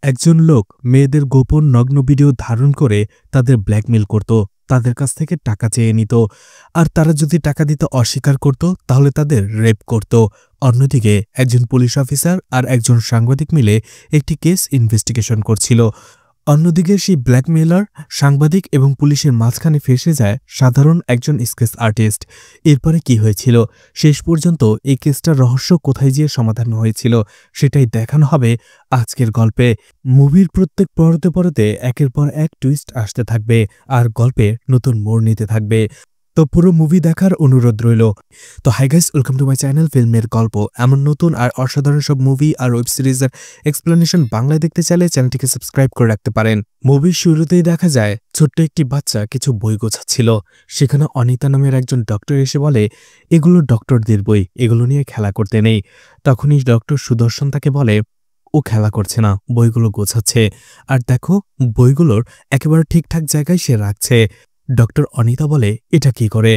একজন লোক মেয়েদের গোপন নগ্ন ভিডিও ধারণ করে তাদের ব্ল্যাকমেইল করত, তাদের কাছ থেকে টাকা চেয়ে নিত, আর তারা যদি টাকা দিতে অস্বীকার করত তাহলে তাদের রেপ করত। অন্যদিকে একজন পুলিশ অফিসার আর একজন সাংবাদিক মিলে একটি কেস ইনভেস্টিগেশন করছিল। অন্যদিকে সেই ব্ল্যাকমেইলার, সাংবাদিক এবং পুলিশের মাঝখানে ফেঁসে যায় সাধারণ একজন স্কেচ আর্টিস্ট। এরপরে কি হয়েছিল, শেষ পর্যন্ত এই কেসটার রহস্য কোথায় গিয়ে সমাধান হয়েছিল, সেটাই দেখানো হবে আজকের গল্পে। মুভির প্রত্যেক পরতে পরতে একের পর এক টুইস্ট আসতে থাকবে আর গল্পে নতুন মোড় নিতে থাকবে। তো পুরো মুভি দেখার অনুরোধ রইল। তো hi guys, welcome to my channel ফিল্মের গল্প। এমন নতুন আর অসাধারণ সব মুভি আর ওয়েব সিরিজের এক্সপ্লেনেশন বাংলায় দেখতে চাইলে চ্যানেলটিকে সাবস্ক্রাইব করে রাখতে পারেন। মুভির শুরুতেই দেখা যায় ছোট্ট একটি বাচ্চা কিছু বই গোছাচ্ছিল। সেখানে অনিতা নামের একজন ডক্টর এসে বলে, এগুলো ডক্টরদের বই, এগুলো নিয়ে খেলা করতে নেই। তখনই ডক্টর সুদর্শন তাকে বলে, ও খেলা করছে না, বইগুলো গোছাচ্ছে, আর দেখো বইগুলোর একেবারে ঠিকঠাক জায়গায় সে রাখছে। ডক্টর অনিতা বলে, এটা কি করে?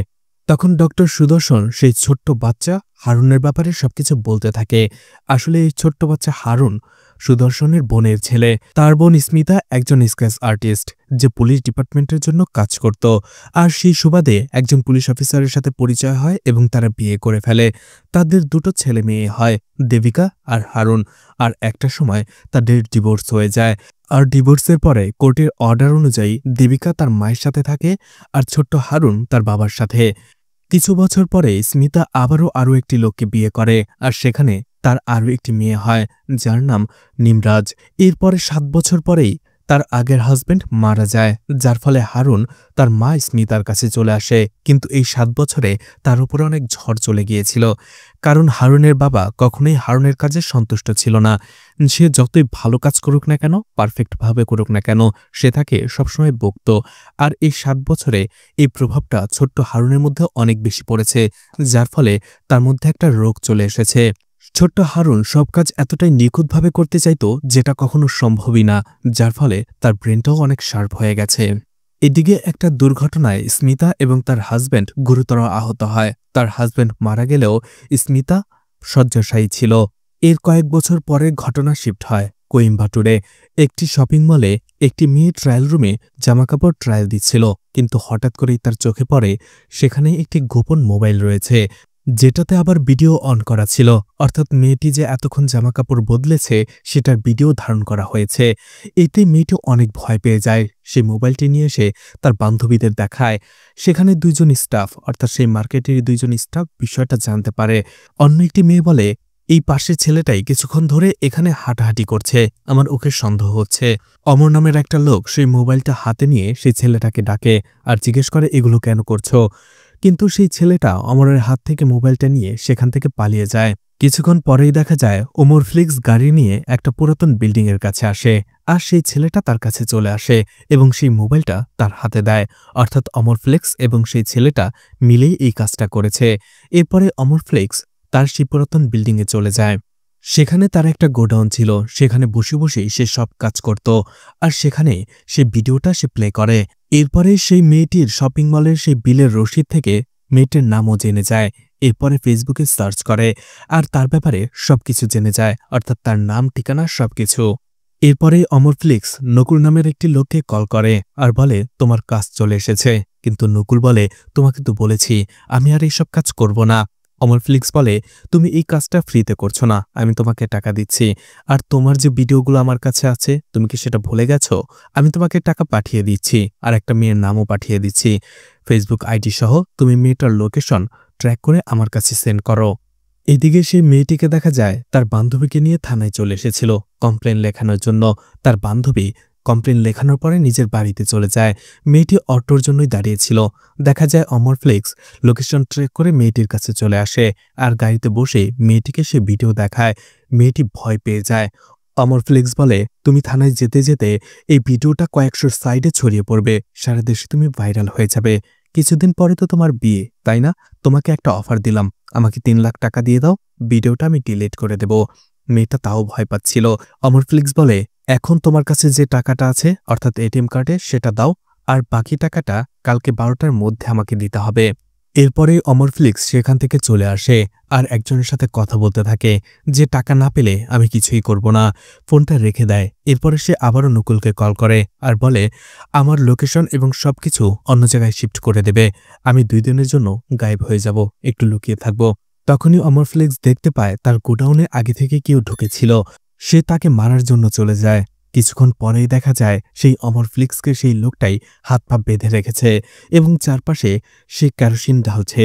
তখন ডক্টর সুদর্শন সেই ছোট্ট বাচ্চা হারুনের ব্যাপারে সবকিছু বলতে থাকে। আসলে এই ছোট্ট বাচ্চা হারুন সুদর্শনের বোনের ছেলে। তার বোন স্মিতা একজন স্কেচ আর্টিস্ট যে পুলিশ ডিপার্টমেন্টের জন্য কাজ করত, আর সেই সুবাদে একজন পুলিশ অফিসারের সাথে পরিচয় হয় এবং তারা বিয়ে করে ফেলে। তাদের দুটো ছেলে মেয়ে হয়, দেবিকা আর হারুন। আর একটা সময় তাদের ডিভোর্স হয়ে যায়, আর ডিভোর্সের পরে কোর্টের অর্ডার অনুযায়ী দেবিকা তার মায়ের সাথে থাকে আর ছোট্ট হারুন তার বাবার সাথে। কিছু বছর পরে স্মিতা আরও একটি লোককে বিয়ে করে, আর সেখানে তার আরও একটি মেয়ে হয় যার নাম নিমরাজ। এরপরে 7 বছর পরেই তার আগের হাজব্যান্ড মারা যায়, যার ফলে হারুন তার মা স্মিতার কাছে চলে আসে। কিন্তু এই 7 বছরে তার উপরে অনেক ঝড় চলে গিয়েছিল, কারণ হারুনের বাবা কখনোই হারুনের কাজে সন্তুষ্ট ছিল না। সে যতই ভালো কাজ করুক না কেন, পারফেক্টভাবে করুক না কেন, সে তাকে সবসময় বকত। আর এই 7 বছরে এই প্রভাবটা ছোট্ট হারুনের মধ্যে অনেক বেশি পড়েছে, যার ফলে তার মধ্যে একটা রোগ চলে এসেছে। ছোট্ট হারুন সব কাজ এতটাই নিখুঁতভাবে করতে চাইত যেটা কখনো সম্ভবই না, যার ফলে তার ব্রেনটাও অনেক শার্প হয়ে গেছে। এদিকে একটা দুর্ঘটনায় স্মিতা এবং তার হাজব্যান্ড গুরুতর আহত হয়। তার হাজব্যান্ড মারা গেলেও স্মিতা শয্যাশায়ী ছিল। এর কয়েক বছর পরের ঘটনা শিফট হয় কোয়েম্বাটুরে। একটি শপিং মলে একটি মেয়ে ট্রায়াল রুমে জামাকাপড় ট্রায়াল দিচ্ছিল, কিন্তু হঠাৎ করেই তার চোখে পড়ে সেখানে একটি গোপন মোবাইল রয়েছে, যেটাতে আবার ভিডিও অন করা ছিল। অর্থাৎ মেয়েটি যে এতক্ষণ জামাকাপড় বদলেছে সেটার ভিডিও ধারণ করা হয়েছে। এতে মেয়েটি অনেক ভয় পেয়ে যায়। সে মোবাইলটি নিয়ে এসে তার বান্ধবীদের দেখায়। সেখানে 2 জন স্টাফ, অর্থাৎ সেই মার্কেটের 2 জন স্টাফ বিষয়টা জানতে পারে। অন্য একটি মেয়ে বলে, এই পাশের ছেলেটাই কিছুক্ষণ ধরে এখানে হাঁটাহাঁটি করছে, আমার ওকে সন্দেহ হচ্ছে। অমর নামের একটা লোক সেই মোবাইলটা হাতে নিয়ে সেই ছেলেটাকে ডাকে আর জিজ্ঞেস করে, এগুলো কেন করছো? কিন্তু সেই ছেলেটা অমরের হাত থেকে মোবাইলটা নিয়ে সেখান থেকে পালিয়ে যায়। কিছুক্ষণ পরেই দেখা যায় ওমর ফ্লিক্স গাড়ি নিয়ে একটা পুরাতন বিল্ডিংয়ের কাছে আসে, আর সেই ছেলেটা তার কাছে চলে আসে এবং সেই মোবাইলটা তার হাতে দেয়। অর্থাৎ অমর ফ্লিক্স এবং সেই ছেলেটা মিলেই এই কাজটা করেছে। এরপরে অমর ফ্লিক্স তার সেই পুরাতন বিল্ডিংয়ে চলে যায়। সেখানে তার একটা গোডাউন ছিল, সেখানে বসে বসেই সে সব কাজ করত, আর সেখানে সে ভিডিওটা সে প্লে করে। এরপরে সেই মেয়েটির শপিং মলের সেই বিলের রসিদ থেকে মেয়েটির নামও জেনে যায়। এরপরে ফেসবুকে সার্চ করে আর তার ব্যাপারে সবকিছু জেনে যায়, অর্থাৎ তার নাম, ঠিকানা, সবকিছু। এরপরে অমর ফ্লিক্স নকুল নামের একটি লোককে কল করে আর বলে, তোমার কাজ চলে এসেছে। কিন্তু নকুল বলে, তোমাকে তো বলেছি আমি আর এইসব কাজ করব না। অমর ফ্লিক্স বলে, তুমি এই কাজটা ফ্রিতে করছো না, আমি তোমাকে টাকা দিচ্ছি। আর তোমার যে ভিডিওগুলো আমার কাছে আছে, তুমি কি সেটা ভুলে গেছো? আমি তোমাকে টাকা পাঠিয়ে দিচ্ছি, আর একটা মেয়ের নামও পাঠিয়ে দিচ্ছি। ফেসবুক আইডি সহ তুমি মেয়েটার লোকেশন ট্র্যাক করে আমার কাছে সেন্ড করো। এদিকে সেই মেয়েটিকে দেখা যায় তার বান্ধবীকে নিয়ে থানায় চলে এসেছিল কমপ্লেন লেখানোর জন্য। তার বান্ধবী কমপ্লেন লেখানোর পরে নিজের বাড়িতে চলে যায়। মেয়েটি অটোর জন্যই দাঁড়িয়েছিল। দেখা যায় অমর ফ্লিক্স লোকেশন ট্র্যাক করে মেয়েটির কাছে চলে আসে আর গাড়িতে বসে মেয়েটিকে সে ভিডিও দেখায়। মেয়েটি ভয় পেয়ে যায়। অমর ফ্লিক্স বলে, তুমি থানায় যেতে যেতে এই ভিডিওটা কয়েকশো সাইডে ছড়িয়ে পড়বে, সারা দেশে তুমি ভাইরাল হয়ে যাবে। কিছুদিন পরে তো তোমার বিয়ে, তাই না? তোমাকে একটা অফার দিলাম, আমাকে 3 লাখ টাকা দিয়ে দাও, ভিডিওটা আমি ডিলিট করে দেব। মেয়েটা তাও ভয় পাচ্ছিল। অমর ফ্লিক্স বলে, এখন তোমার কাছে যে টাকাটা আছে, অর্থাৎ এটিএম কার্ডে, সেটা দাও, আর বাকি টাকাটা কালকে 12টার মধ্যে আমাকে দিতে হবে। এরপরে অমর ফ্লিক্স সেখান থেকে চলে আসে আর একজনের সাথে কথা বলতে থাকে যে টাকা না পেলে আমি কিছুই করব না। ফোনটা রেখে দেয়। এরপরে সে আবারও নকুলকে কল করে আর বলে আমার লোকেশন এবং সবকিছু অন্য জায়গায় শিফট করে দেবে। আমি 2 দিনের জন্য গায়েব হয়ে যাব, একটু লুকিয়ে থাকব। তখনই অমর ফ্লিক্স দেখতে পায় তার গোডাউনে আগে থেকে কেউ ঢুকেছিল। সে তাকে মারার জন্য চলে যায়। কিছুক্ষণ পরেই দেখা যায় সেই অমর ফ্লিক্সকে সেই লোকটাই হাত পা বেঁধে রেখেছে এবং চারপাশে সে কেরোসিন ঢালছে।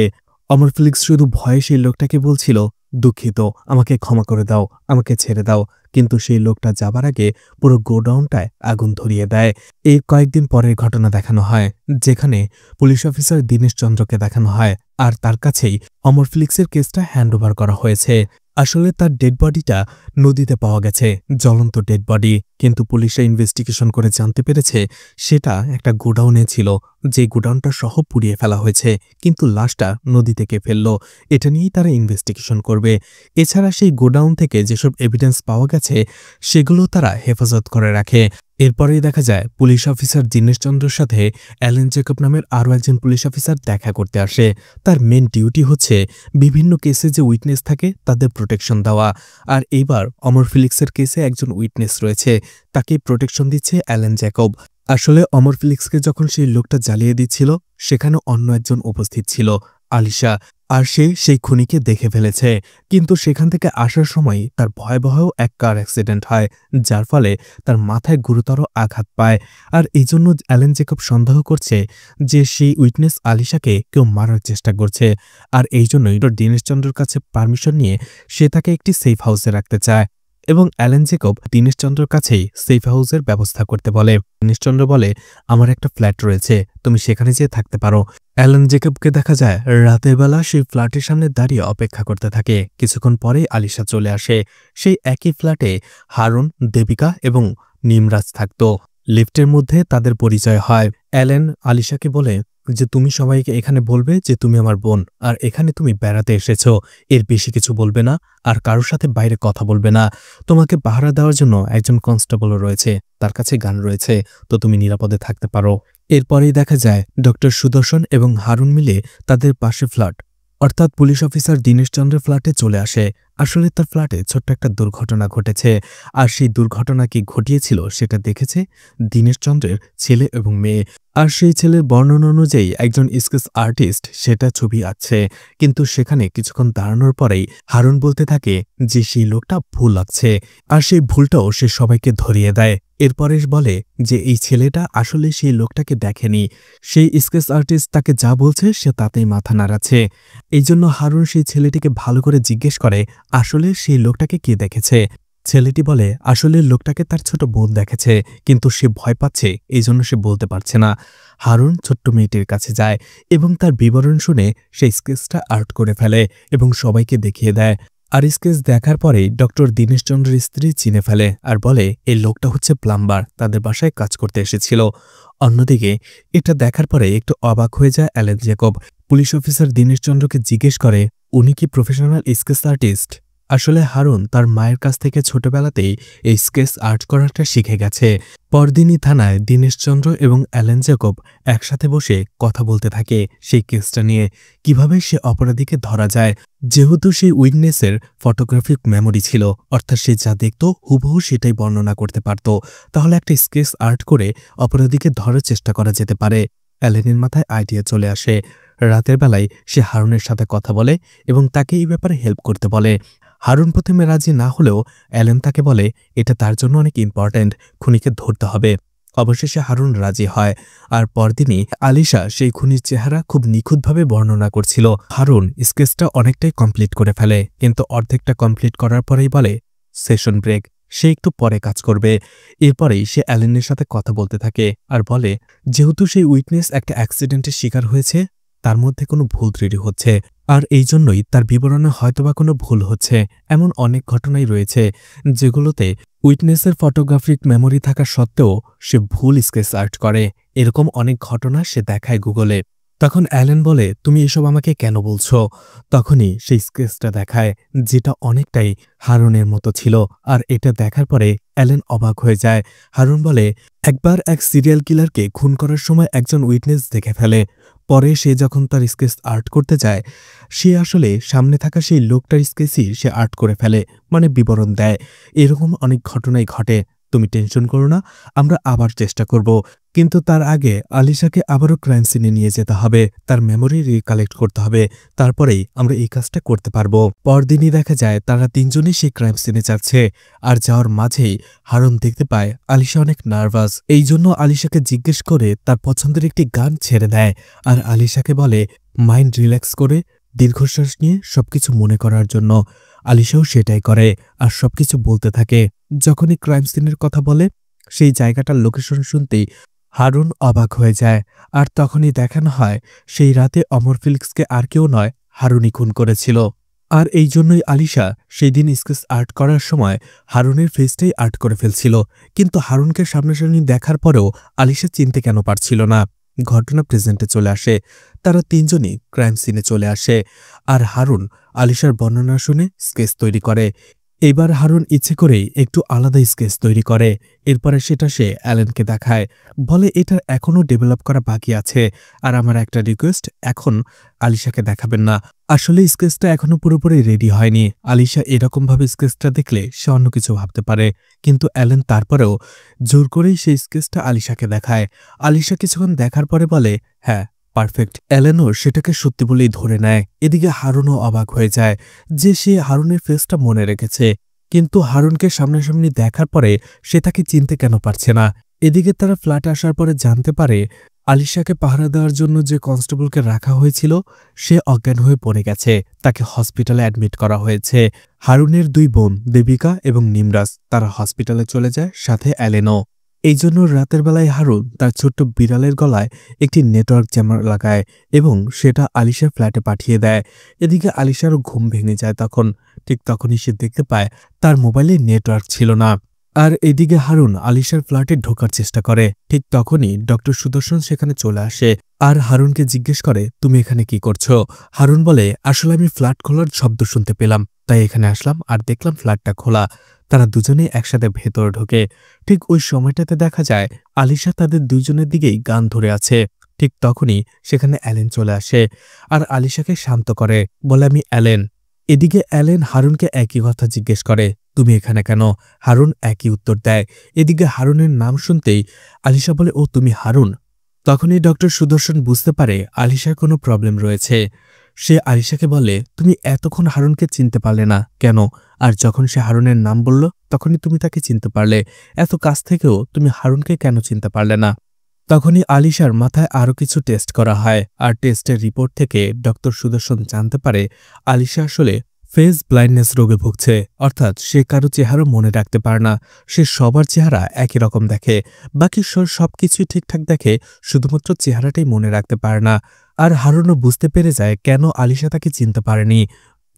অমর ফ্লিক্স শুধু ভয়ে সেই লোকটাকে বলছিল, দুঃখিত, আমাকে ক্ষমা করে দাও, আমাকে ছেড়ে দাও। কিন্তু সেই লোকটা যাবার আগে পুরো গোডাউনটায় আগুন ধরিয়ে দেয়। এই কয়েকদিন পরের ঘটনা দেখানো হয়, যেখানে পুলিশ অফিসার দীনেশ চন্দ্রকে দেখানো হয় আর তার কাছেই অমর ফ্লিক্সের কেসটা হ্যান্ডওভার করা হয়েছে। আসলে তার ডেড বডিটা নদীতে পাওয়া গেছে, জ্বলন্ত ডেড বডি। কিন্তু পুলিশরা ইনভেস্টিগেশন করে জানতে পেরেছে সেটা একটা গোডাউনে ছিল, যে গোডাউনটা সহ পুড়িয়ে ফেলা হয়েছে, কিন্তু লাশটা নদী থেকে ফেলল। এটা নিয়েই তারা ইনভেস্টিগেশন করবে। এছাড়া সেই গোডাউন থেকে যেসব এভিডেন্স পাওয়া গেছে সেগুলো তারা হেফাজত করে রাখে। এরপরেই দেখা যায় পুলিশ অফিসার দীনেশ চন্দ্রের সাথে অ্যালেন জেকব নামের আরও একজন পুলিশ অফিসার দেখা করতে আসে। তার মেন ডিউটি হচ্ছে বিভিন্ন কেসে যে উইটনেস থাকে তাদের প্রোটেকশন দেওয়া। আর এইবার অমর ফিলিক্সের কেসে একজন উইটনেস রয়েছে, তাকে প্রোটেকশন দিচ্ছে অ্যালেন জেকব। আসলে অমর ফিলিক্সকে যখন সেই লোকটা জ্বালিয়ে দিচ্ছিল সেখানে অন্য একজন উপস্থিত ছিল, আলিশা। আর সে সেই খুনিকে দেখে ফেলেছে। কিন্তু সেখান থেকে আসার সময় তার ভয়াবহ এক কার অ্যাক্সিডেন্ট হয়, যার ফলে তার মাথায় গুরুতর আঘাত পায়। আর এই জন্য অ্যালেন জেকব সন্দেহ করছে যে সেই উইটনেস আলিশাকে কেউ মারার চেষ্টা করছে। আর এই জন্যই দীনেশ চন্দ্রের কাছে পারমিশন নিয়ে সে তাকে একটি সেফ হাউসে রাখতে চায় এবং অ্যালেন জেকব দীনেশ চন্দ্রের কাছেই সেফ হাউসের ব্যবস্থা করতে বলে। দীনেশ চন্দ্র বলে, আমার একটা ফ্ল্যাট রয়েছে, তুমি সেখানে যেয়ে থাকতে পারো। অ্যালেন জেকবকে দেখা যায় রাতের বেলা সেই ফ্ল্যাটের সামনে দাঁড়িয়ে অপেক্ষা করতে থাকে। কিছুক্ষণ পরেই আলিশা চলে আসে। সেই একই ফ্ল্যাটে হারুন, দেবিকা এবং নিমরাজ থাকত। লিফটের মধ্যে তাদের পরিচয় হয়। অ্যালেন আলিশাকে বলে যে তুমি সবাইকে এখানে বলবে যে তুমি আমার বোন, আর এখানে তুমি বেড়াতে এসেছ, এর বেশি কিছু বলবে না, আর কারোর সাথে বাইরে কথা বলবে না। তোমাকে পাহারা দেওয়ার জন্য একজন কনস্টেবলও রয়েছে, তার কাছে গান রয়েছে, তো তুমি নিরাপদে থাকতে পারো। এরপরেই দেখা যায় ডক্টর সুদর্শন এবং হারুন মিলে তাদের পাশে ফ্ল্যাট, অর্থাৎ পুলিশ অফিসার দীনেশ চন্দ্রের ফ্ল্যাটে চলে আসে। আসলে তার ফ্ল্যাটে ছোট্ট একটা দুর্ঘটনা ঘটেছে, আর সেই দুর্ঘটনা কি ঘটিয়েছিল সেটা দেখেছে দীনেশ চন্দ্রের ছেলে এবং মেয়ে। আর সেই ছেলের বর্ণনা অনুযায়ী একজন স্কেচ আর্টিস্ট সেটা ছবি আঁকছে। কিন্তু সেখানে কিছুক্ষণ দাঁড়ানোর পরেই হারুন বলতে থাকে যে সেই লোকটা ভুল লাগছে, আর সেই ভুলটাও সে সবাইকে ধরিয়ে দেয়। এরপরে বলে যে এই ছেলেটা আসলে সেই লোকটাকে দেখেনি, সেই স্কেচ আর্টিস্ট তাকে যা বলছে সে তাতেই মাথা নাড়াচ্ছে। এই জন্য হারুন সেই ছেলেটিকে ভালো করে জিজ্ঞেস করে আসলে সেই লোকটাকে কে দেখেছে। ছেলেটি বলে আসলে লোকটাকে তার ছোট বোন দেখেছে, কিন্তু সে ভয় পাচ্ছে, এই জন্য সে বলতে পারছে না। হারুন ছোট্ট মেয়েটির কাছে যায় এবং তার বিবরণ শুনে সেই স্কেচটা আর্ট করে ফেলে এবং সবাইকে দেখিয়ে দেয়। আর স্কেচ দেখার পরেই ডক্টর দীনেশ চন্দ্রের স্ত্রী চিনে ফেলে আর বলে এই লোকটা হচ্ছে প্লাম্বার, তাদের বাসায় কাজ করতে এসেছিল। অন্যদিকে এটা দেখার পরে একটু অবাক হয়ে যায় Allen Jacob. Police officer Dinesh চন্দ্রকে জিজ্ঞেস করে উনি কি প্রফেশনাল স্কেচ আর্টিস্ট। আসলে হারুন তার মায়ের কাছ থেকে ছোটবেলাতেই এই স্কেচ আর্ট করাটা শিখে গেছে। পরদিনই থানায় দীনেশ চন্দ্র এবং অ্যালেন জেকব একসাথে বসে কথা বলতে থাকে সেই কেসটা নিয়ে, কিভাবে সে অপরাধীকে ধরা যায়। যেহেতু সেই উইটনেসের ফটোগ্রাফিক মেমোরি ছিল, অর্থাৎ সে যা দেখত হুবহু সেটাই বর্ণনা করতে পারত, তাহলে একটা স্কেচ আর্ট করে অপরাধীকে ধরার চেষ্টা করা যেতে পারে। অ্যালেনের মাথায় আইডিয়া চলে আসে। রাতের বেলায় সে হারুনের সাথে কথা বলে এবং তাকে এই ব্যাপারে হেল্প করতে বলে। হারুন প্রথমে রাজি না হলেও অ্যালেন তাকে বলে এটা তার জন্য অনেক ইম্পর্ট্যান্ট, খুনিকে ধরতে হবে। অবশেষে হারুন রাজি হয়। আর পরদিনই আলিশা সেই খুনির চেহারা খুব নিখুঁতভাবে বর্ণনা করছিল। হারুন স্কেচটা অনেকটাই কমপ্লিট করে ফেলে, কিন্তু অর্ধেকটা কমপ্লিট করার পরেই বলে সেশন ব্রেক, সে একটু পরে কাজ করবে। এরপরেই সে অ্যালেনের সাথে কথা বলতে থাকে আর বলে যেহেতু সেই উইটনেস একটা অ্যাক্সিডেন্টের শিকার হয়েছে, তার মধ্যে কোনো ভুল ত্রুটি হচ্ছে, আর এই জন্যই তার বিবরণে হয়তোবা কোনো ভুল হচ্ছে। এমন অনেক ঘটনাই রয়েছে যেগুলোতে উইটনেসের ফটোগ্রাফিক মেমোরি থাকা সত্ত্বেও সে ভুল স্কেচ আর্ট করে। এরকম অনেক ঘটনা সে দেখায় গুগলে। তখন অ্যালেন বলে, তুমি এসব আমাকে কেন বলছো? তখনই সেই স্কেচটা দেখায়, যেটা অনেকটাই হারুনের মতো ছিল। আর এটা দেখার পরে অ্যালেন অবাক হয়ে যায়। হারুন বলে, একবার এক সিরিয়াল কিলারকে খুন করার সময় একজন উইটনেস দেখে ফেলে। পরে সে যখন তার স্কেচ আর্ট করতে যায়, সে আসলে সামনে থাকা সেই লোকটার স্কেচই সে আর্ট করে ফেলে, মানে বিবরণ দেয়। এরকম অনেক ঘটনাই ঘটে। তুমি টেনশন করো না, আমরা আবার চেষ্টা করব। কিন্তু তার আগে আলিশাকে আবারও ক্রাইম সিনে নিয়ে যেতে হবে, তার মেমোরি রিকালেক্ট করতে হবে। তারপরেই আমরা এই কাজটা করতে পারবো। পরদিনই দেখা যায় তারা তিনজনই সেই ক্রাইম সিনে যাচ্ছে। আর যাওয়ার মাঝেই হারুন দেখতে পায় আলিশা অনেক নার্ভাস। এই জন্য আলিশাকে জিজ্ঞেস করে তার পছন্দের একটি গান ছেড়ে দেয়। আর আলিশাকে বলে মাইন্ড রিল্যাক্স করে দীর্ঘশ্বাস নিয়ে সবকিছু মনে করার জন্য। আলিশাও সেটাই করে আর সবকিছু বলতে থাকে। যখনই ক্রাইম সিনের কথা বলে, সেই জায়গাটার লোকেশন শুনতেই হারুন অবাক হয়ে যায়। আর তখনই দেখানো হয় সেই রাতে অমর ফিলিক্সকে আর কেউ নয়, হারুনই খুন করেছিল। আর এই জন্যই আলিশা সেই দিন স্কেচ আর্ট করার সময় হারুনের ফেসটাই আর্ট করে ফেলছিল। কিন্তু হারুনকে সামনাসামনি দেখার পরেও আলিশা চিনতে কেন পারছিল না। ঘটনা প্রেজেন্টে চলে আসে। তারা তিনজনই ক্রাইম সিনে চলে আসে। আর হারুন আলিশার বর্ণনা শুনে স্কেচ তৈরি করে। এবার হারুন ইচ্ছে করেই একটু আলাদা স্কেচ তৈরি করে। এরপরে সেটা সে অ্যালেনকে দেখায়, বলে এটা এখনও ডেভেলপ করা বাকি আছে। আর আমার একটা রিকোয়েস্ট, এখন আলিশাকে দেখাবেন না। আসলে স্কেচটা এখনো পুরোপুরি রেডি হয়নি। আলিশা এরকমভাবে স্কেচটা দেখলে সে অন্য কিছু ভাবতে পারে। কিন্তু অ্যালেন তারপরেও জোর করেই সেই স্কেচটা আলিশাকে দেখায়। আলিশা কিছুক্ষণ দেখার পরে বলে, হ্যাঁ পারফেক্ট। অ্যালেনও সেটাকে সত্যি বলেই ধরে নেয়। এদিকে হারুনও অবাক হয়ে যায় যে সে হারুনের ফেসটা মনে রেখেছে। কিন্তু হারুনকে সামনাসামনি দেখার পরে সে তাকে চিনতে কেন পারছে না। এদিকে তারা ফ্ল্যাটে আসার পরে জানতে পারে আলিশাকে পাহারা দেওয়ার জন্য যে কনস্টেবলকে রাখা হয়েছিল সে অজ্ঞান হয়ে পড়ে গেছে। তাকে হসপিটালে অ্যাডমিট করা হয়েছে। হারুনের দুই বোন দেবিকা এবং নিমরাজ তারা হসপিটালে চলে যায়, সাথে অ্যালেনও। এই জন্য রাতের বেলায় হারুন তার ছোট্ট বিড়ালের গলায় একটি নেটওয়ার্ক জ্যামার লাগায় এবং সেটা আলিশার ফ্ল্যাটে পাঠিয়ে দেয়। এদিকে আলিশারও ঘুম ভেঙে যায়। ঠিক তখনই সে দেখতে পায় তার মোবাইলে নেটওয়ার্ক ছিল না। আর এদিকে হারুন আলিশার ফ্ল্যাটে ঢোকার চেষ্টা করে। ঠিক তখনই ডক্টর সুদর্শন সেখানে চলে আসে আর হারুনকে জিজ্ঞেস করে, তুমি এখানে কি করছো? হারুন বলে, আসলে আমি ফ্ল্যাট খোলার শব্দ শুনতে পেলাম, তাই এখানে আসলাম আর দেখলাম ফ্ল্যাটটা খোলা। তারা দুজনেই একসাথে ভেতরে ঢোকে। ঠিক ওই সময়টাতে দেখা যায় আলিশা তাদের দুইজনের দিকেই গান ধরে আছে। ঠিক তখনই সেখানে অ্যালেন চলে আসে আর আলিশাকে শান্ত করে, বলে আমি অ্যালেন। এদিকে অ্যালেন হারুনকে একই কথা জিজ্ঞেস করে, তুমি এখানে কেন? হারুন একই উত্তর দেয়। এদিকে হারুনের নাম শুনতেই আলিশা বলে, ও তুমি হারুন। তখনই ডক্টর সুদর্শন বুঝতে পারে আলিশার কোনো প্রবলেম রয়েছে। সে আলিশাকে বলে, তুমি এতক্ষণ হারুনকে চিনতে পারলে না কেন? আর যখন সে হারুনের নাম বলল তখনই তুমি তাকে চিনতে পারলে। এত কাছ থেকেও তুমি হারুনকে কেন চিনতে পারলে না? তখনই আলিশার মাথায় আরও কিছু টেস্ট করা হয়। আর টেস্টের রিপোর্ট থেকে ডক্টর সুদর্শন জানতে পারে আলিশা আসলে ফেস ব্লাইন্ডনেস রোগে ভুগছে। অর্থাৎ সে কারো চেহারা মনে রাখতে পারে না। সে সবার চেহারা একই রকম দেখে, বাকি সবকিছুই ঠিকঠাক দেখে, শুধুমাত্র চেহারাটাই মনে রাখতে পারে না। আর হারুনও বুঝতে পেরে যায় কেন আলিশা তাকে চিনতে পারেনি।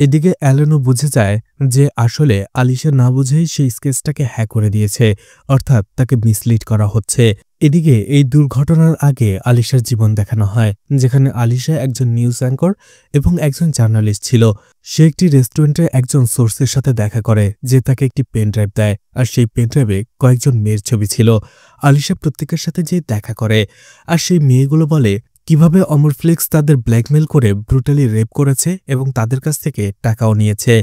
এদিকে অ্যালেনও বুঝে যায় যে আসলে আলিশা না বুঝেই সেই স্কেচটাকে হ্যাক করে দিয়েছে, অর্থাৎ তাকে মিসলিড করা হচ্ছে। এদিকে এই দুর্ঘটনার আগে আলিশার জীবন দেখানো হয়, যেখানে আলিশা একজন নিউজ অ্যাঙ্কর এবং একজন জার্নালিস্ট ছিল। সে একটি রেস্টুরেন্টে একজন সোর্সের সাথে দেখা করে, যে তাকে একটি পেন ড্রাইভ দেয়। আর সেই পেন ড্রাইভে কয়েকজন মেয়ের ছবি ছিল। আলিশা প্রত্যেকের সাথে যে দেখা করে, আর সেই মেয়েগুলো বলে কিভাবে অমর ফ্লিক্স তাদের ব্ল্যাকমেল করে ব্রুটালি রেপ করেছে এবং তাদের কাছ থেকে টাকাও নিয়েছে।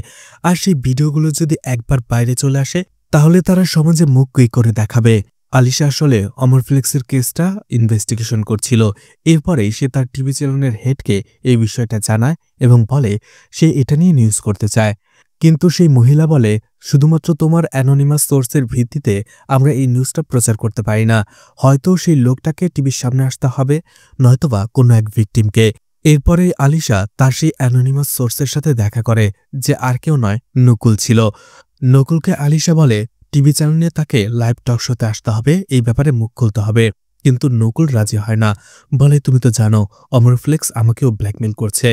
আর সেই ভিডিওগুলো যদি একবার বাইরে চলে আসে তাহলে তারা সমাজে মুখ কুই করে দেখাবে। আলিশা আসলে অমর ফ্লিক্সের কেসটা ইনভেস্টিগেশন করছিল। এরপরেই সে তার টিভি চ্যানেলের হেডকে এই বিষয়টা জানায় এবং বলে সে এটা নিয়ে নিউজ করতে চায়। কিন্তু সেই মহিলা বলে, শুধুমাত্র তোমার অ্যানোনিমাস সোর্সের ভিত্তিতে আমরা এই নিউজটা প্রচার করতে পারি না। হয়তো সেই লোকটাকে টিভির সামনে আসতে হবে, নয়তোবা কোনো এক ভিকটিমকে। এরপরে আলিশা তার সেই অ্যানোনিমাস সোর্সের সাথে দেখা করে, যে আর কেউ নয়, নকুল ছিল। নকুলকে আলিশা বলে টিভি চ্যানেলে তাকে লাইভ টক শোতে আসতে হবে, এই ব্যাপারে মুখ খুলতে হবে। কিন্তু নকুল রাজি হয় না, বলে তুমি তো জানো অমর ফ্লেক্স আমাকেও ব্ল্যাকমেল করছে।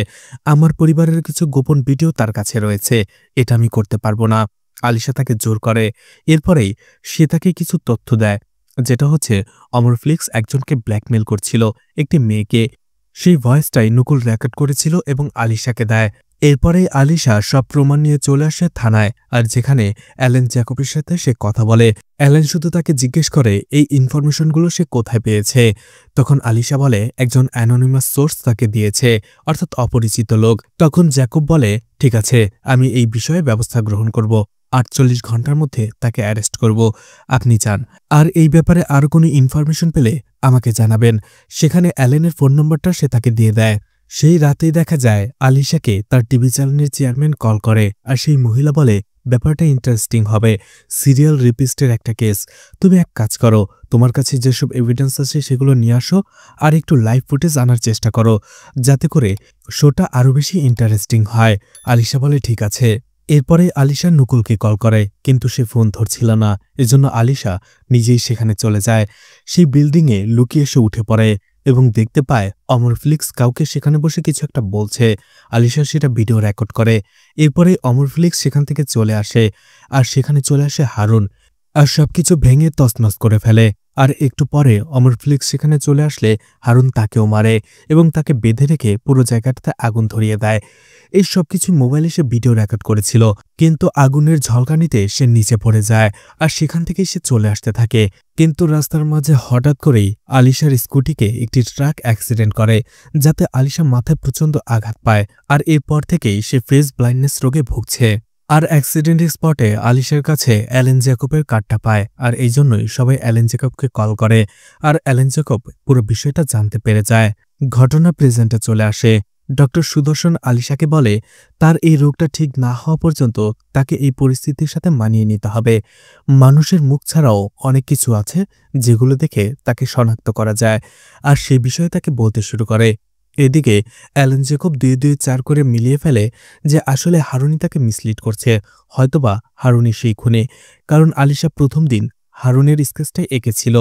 আমার পরিবারের কিছু গোপন ভিডিও তার কাছে রয়েছে, এটা আমি করতে পারবো না। আলিশা তাকে জোর করে। এরপরেই সে তাকে কিছু তথ্য দেয়, যেটা হচ্ছে অমর ফ্লিক্স একজনকে ব্ল্যাকমেল করছিল, একটি মেয়েকে। সেই ভয়েসটাই নকুল রেকর্ড করেছিল এবং আলিশাকে দেয়। এরপরেই আলিশা সব প্রমাণ নিয়ে চলে আসে থানায়, আর যেখানে অ্যালেন জ্যাকবের সাথে সে কথা বলে। অ্যালেন শুধু তাকে জিজ্ঞেস করে এই ইনফরমেশনগুলো সে কোথায় পেয়েছে। তখন আলিশা বলে একজন অ্যানোনিমাস সোর্স তাকে দিয়েছে, অর্থাৎ অপরিচিত লোক। তখন জ্যাকব বলে ঠিক আছে, আমি এই বিষয়ে ব্যবস্থা গ্রহণ করব, ৪৮ ঘন্টার মধ্যে তাকে অ্যারেস্ট করব, আপনি চান। আর এই ব্যাপারে আরও কোনো ইনফরমেশন পেলে আমাকে জানাবেন। সেখানে অ্যালেনের ফোন নম্বরটা সে তাকে দিয়ে দেয়। সেই রাতেই দেখা যায় আলিশাকে তার টিভি চ্যানেলের চেয়ারম্যান কল করে, আর সেই মহিলা বলে ব্যাপারটা ইন্টারেস্টিং হবে, সিরিয়াল রিপিস্টের একটা কেস। তুমি এক কাজ করো, তোমার কাছে যেসব এভিডেন্স আছে সেগুলো নিয়ে আসো, আর একটু লাইভ ফুটেজ আনার চেষ্টা করো, যাতে করে শোটা আরও বেশি ইন্টারেস্টিং হয়। আলিশা বলে ঠিক আছে। এরপরে আলিশা নকুলকে কল করে, কিন্তু সে ফোন ধরছিল না। এজন্য আলিশা নিজেই সেখানে চলে যায়। সেই বিল্ডিংয়ে লুকিয়ে এসে উঠে পড়ে এবং দেখতে পায় অমর ফ্লিক্স কাউকে সেখানে বসে কিছু একটা বলছে। আলিশা সেটা ভিডিও রেকর্ড করে। এরপরে অমর ফ্লিক্স সেখান থেকে চলে আসে, আর সেখানে চলে আসে হারুন, আর সবকিছু ভেঙে তছনছ করে ফেলে। আর একটু পরে অমর ফ্লিক্স সেখানে চলে আসলে হারুন তাকেও মারে এবং তাকে বেঁধে রেখে পুরো জায়গাটাতে আগুন ধরিয়ে দেয়। এই সবকিছু মোবাইলে সে ভিডিও রেকর্ড করেছিল, কিন্তু আগুনের ঝলকানিতে সে নিচে পড়ে যায়, আর সেখান থেকেই সে চলে আসতে থাকে। কিন্তু রাস্তার মাঝে হঠাৎ করেই আলিশার স্কুটিকে একটি ট্রাক অ্যাক্সিডেন্ট করে, যাতে আলিশা মাথায় প্রচণ্ড আঘাত পায়, আর এরপর থেকেই সে ফেস ব্লাইন্ডনেস রোগে ভুগছে। আর অ্যাক্সিডেন্ট স্পটে আলিশার কাছে অ্যালেন জ্যাকবের কার্ডটা পায়, আর এই জন্যই সবাই অ্যালেন জ্যাকবকে কল করে। আর অ্যালেন জ্যাকব পুরো বিষয়টা জানতে পেরে যায়। ঘটনা প্রেজেন্টে চলে আসে। ডক্টর সুদর্শন আলিশাকে বলে তার এই রোগটা ঠিক না হওয়া পর্যন্ত তাকে এই পরিস্থিতির সাথে মানিয়ে নিতে হবে। মানুষের মুখ ছাড়াও অনেক কিছু আছে যেগুলো দেখে তাকে শনাক্ত করা যায়, আর সে বিষয়ে তাকে বলতে শুরু করে। এদিকে অ্যালেন জ্যাকব ২-২-৪ করে মিলিয়ে ফেলে যে আসলে হারুনি তাকে মিসলিড করছে, হয়তোবা হারুনি সেই খুনে, কারণ আলিশা প্রথম দিন হারুনের স্কেচটাই এঁকেছিল।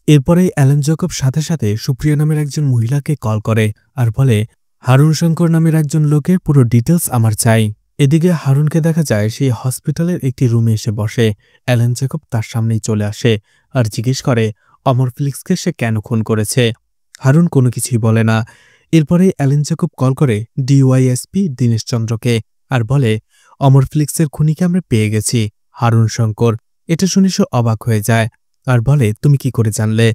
এরপরে অ্যালেন জ্যাকব সাথে সাথে সুপ্রিয়া নামের একজন মহিলাকে কল করে আর বলে হারুন শঙ্কর নামের একজন লোকের পুরো ডিটেলস আমার চাই। এদিকে হারুনকে দেখা যায় সেই হসপিটালের একটি রুমে এসে বসে। অ্যালেন জ্যাকব তার সামনেই চলে আসে আর জিজ্ঞেস করে অমর ফ্লিক্সকে সে কেন খুন করেছে। হারুন কোনো কিছুই বলে না। এরপরে অ্যালেন জ্যাকব কল করে ডিওয়াইএসপি দীনেশ চন্দ্রকে আর বলে অমর ফ্লিক্সের খুনিকে আমরা পেয়ে গেছি, হারুন শঙ্কর। এটা শুনে সে অবাক হয়ে যায় আর বলে তুমি কি করে জানলে?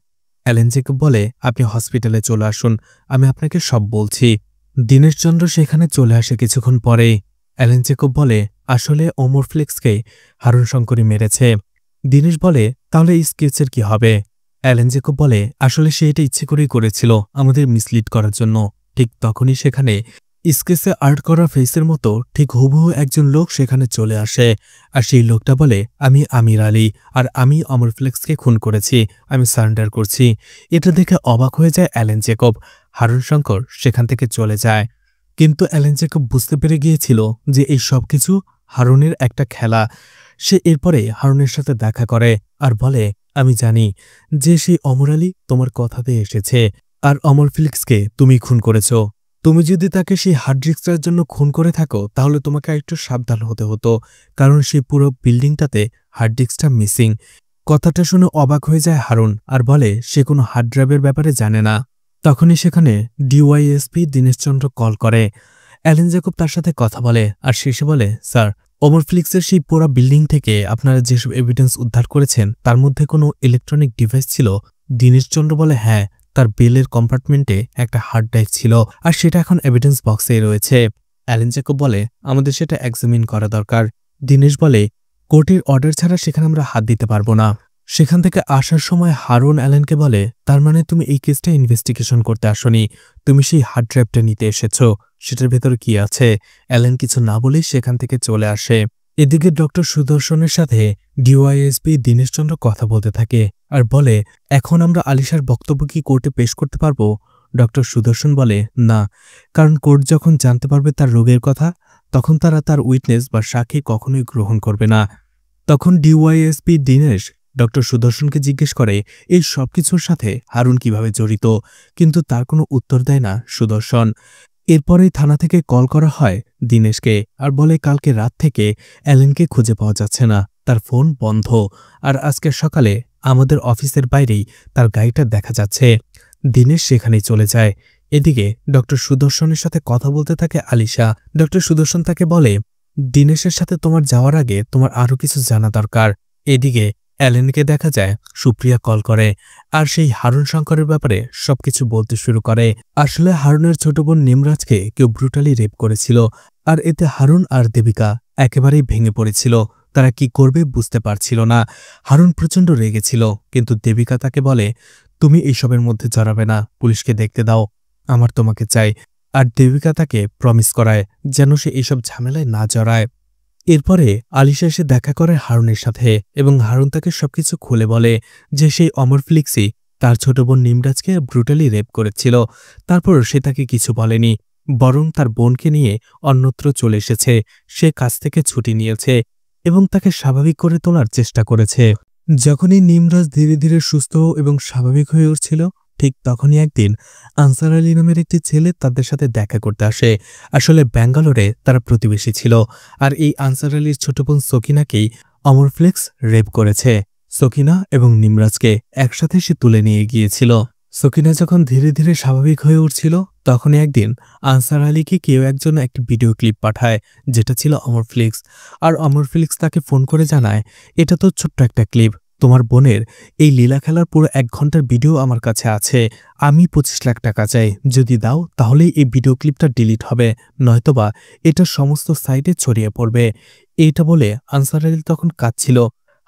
অ্যালেন জ্যাকব বলে আপনি হসপিটালে চলে আসুন, আমি আপনাকে সব বলছি। দীনেশচন্দ্র সেখানে চলে আসে কিছুক্ষণ পরেই। অ্যালেন জ্যাকব বলে আসলে অমর ফ্লিক্সকে হারুন শঙ্করই মেরেছে। দীনেশ বলে তাহলে এই স্কেচের কি হবে? অ্যালেন জ্যাকব বলে আসলে সে এটা ইচ্ছে করেই করেছিল আমাদের মিসলিড করার জন্য। ঠিক তখনই সেখানে স্কেচে আর্ট করা ফেসের মতো ঠিক হুবহু একজন লোক সেখানে চলে আসে, আর সেই লোকটা বলে আমি আমির আলী, আর আমি অমর ফ্লিক্সকে খুন করেছি, আমি সারেন্ডার করছি। এটা দেখে অবাক হয়ে যায় অ্যালেন জ্যাকব। হারুন শঙ্কর সেখান থেকে চলে যায়। কিন্তু অ্যালেন জ্যাকব বুঝতে পেরে গিয়েছিল যে এই সব কিছু হারুনের একটা খেলা। সে এরপরে হারুনের সাথে দেখা করে আর বলে আমি জানি যে সেই অমর আলী তোমার কথাতে এসেছে, আর অমর ফ্লিক্সকে তুমি খুন করেছ। তুমি যদি তাকে সেই হার্ড ডিস্কটার জন্য খুন করে থাকো তাহলে তোমাকে একটু সাবধান হতে হতো, কারণ সেই পুরো বিল্ডিংটাতে হার্ড ডিস্কটা মিসিং। কথাটা শুনে অবাক হয়ে যায় হারুন আর বলে সে কোনো হার্ড ড্রাইভের ব্যাপারে জানে না। তখনই সেখানে ডিওয়াইএসপি দীনেশচন্দ্র কল করে। অ্যালেন জ্যাকব তার সাথে কথা বলে আর শেষে বলে স্যার, অমর ফ্লিক্সের সেই পুরো বিল্ডিং থেকে আপনারা যেসব এভিডেন্স উদ্ধার করেছেন তার মধ্যে কোনো ইলেকট্রনিক ডিভাইস ছিল? দীনেশচন্দ্র বলে হ্যাঁ, তার বেলের কম্পার্টমেন্টে একটা হার্ড ড্রাইভ ছিল, আর সেটা এখন এভিডেন্স বক্সে রয়েছে। অ্যালেন জ্যাকব বলে আমাদের সেটা এক্সামিন করা দরকার। দীনেশ বলে কোর্টের অর্ডার ছাড়া সেখানে আমরা হাত দিতে পারবো না। সেখান থেকে আসার সময় হারুন অ্যালেনকে বলে তার মানে তুমি এই কেসটা ইনভেস্টিগেশন করতে আসনি, তুমি সেই হার্ড ড্রাইভটা নিতে এসেছো, সেটার ভেতরে কি আছে? অ্যালেন কিছু না বলেই সেখান থেকে চলে আসে। এদিকে ডক্টর সুদর্শনের সাথে ডিওয়াইএসপি দীনেশচন্দ্র কথা বলতে থাকে আর বলে এখন আমরা আলিশার বক্তব্য কি কোর্টে পেশ করতে পারবো? ডক্টর সুদর্শন বলে না, কারণ কোর্ট যখন জানতে পারবে তার রোগের কথা তখন তারা তার উইটনেস বা সাক্ষী কখনোই গ্রহণ করবে না। তখন ডিওয়াইএসপি দীনেশ ডক্টর সুদর্শনকে জিজ্ঞেস করে এই সবকিছুর সাথে হারুন কিভাবে জড়িত, কিন্তু তার কোনো উত্তর দেয় না সুদর্শন। এরপরেই থানা থেকে কল করা হয় দীনেশকে আর বলে কালকে রাত থেকে অ্যালেনকে খুঁজে পাওয়া যাচ্ছে না, তার ফোন বন্ধ, আর আজকে সকালে আমাদের অফিসের বাইরেই তার গাড়িটা দেখা যাচ্ছে। দীনেশ সেখানেই চলে যায়। এদিকে ডক্টর সুদর্শনের সাথে কথা বলতে থাকে আলিশা। ডক্টর সুদর্শন তাকে বলে, দিনেশের সাথে তোমার যাওয়ার আগে তোমার আরও কিছু জানা দরকার। এদিকে অ্যালেনকে দেখা যায় সুপ্রিয়া কল করে আর সেই হারুন শঙ্করের ব্যাপারে সবকিছু বলতে শুরু করে। আসলে হারুনের ছোট বোন নিমরাজকে কেউ ব্রুটালি রেপ করেছিল, আর এতে হারুন আর দেবিকা একেবারেই ভেঙে পড়েছিল। তারা কি করবে বুঝতে পারছিল না। হারুন প্রচণ্ড রেগেছিল, কিন্তু দেবিকা তাকে বলে, তুমি এইসবের মধ্যে জড়াবে না, পুলিশকে দেখতে দাও, আমার তোমাকে চাই। আর দেবিকা তাকে প্রমিস করায় যেন সে এইসব ঝামেলায় না জড়ায়। এরপরে আলিশা এসে দেখা করে হারুনের সাথে এবং হারুন তাকে সবকিছু খুলে বলে যে সেই অমর ফ্লিক্সই তার ছোট বোন নিমরাজকে ব্রুটালি রেপ করেছিল। তারপর সে তাকে কিছু বলেনি, বরং তার বোনকে নিয়ে অন্যত্র চলে এসেছে। সে কাজ থেকে ছুটি নিয়েছে এবং তাকে স্বাভাবিক করে তোলার চেষ্টা করেছে। যখনই নিমরাজ ধীরে ধীরে সুস্থ এবং স্বাভাবিক হয়ে উঠছিল, ঠিক তখনই একদিন আনসার আলী নামের একটি ছেলে তাদের সাথে দেখা করতে আসে। আসলে ব্যাঙ্গালোরে তারা প্রতিবেশী ছিল, আর এই আনসার আলীর ছোট বোন সকিনাকেই অমর ফ্লেক্স রেপ করেছে। সকিনা এবং নিমরাজকে একসাথে সে তুলে নিয়ে গিয়েছিল। সকিনা যখন ধীরে ধীরে স্বাভাবিক হয়ে উঠছিল, তখনই একদিন আনসার আলীকে কেউ একজন একটি ভিডিও ক্লিপ পাঠায়, যেটা ছিল অমর ফ্লিক্স। আর অমর ফ্লিক্স তাকে ফোন করে জানায়, এটা তো ছোট্ট একটা ক্লিপ, তোমার বোনের এই লীলা খেলার পুরো 1 ঘন্টার ভিডিও আমার কাছে আছে, আমি 25 লাখ টাকা চাই, যদি দাও তাহলেই এই ভিডিও ক্লিপটা ডিলিট হবে, নয়তোবা এটা সমস্ত সাইটে ছড়িয়ে পড়বে। এইটা বলে আনসার আলী তখন কাঁদছিল।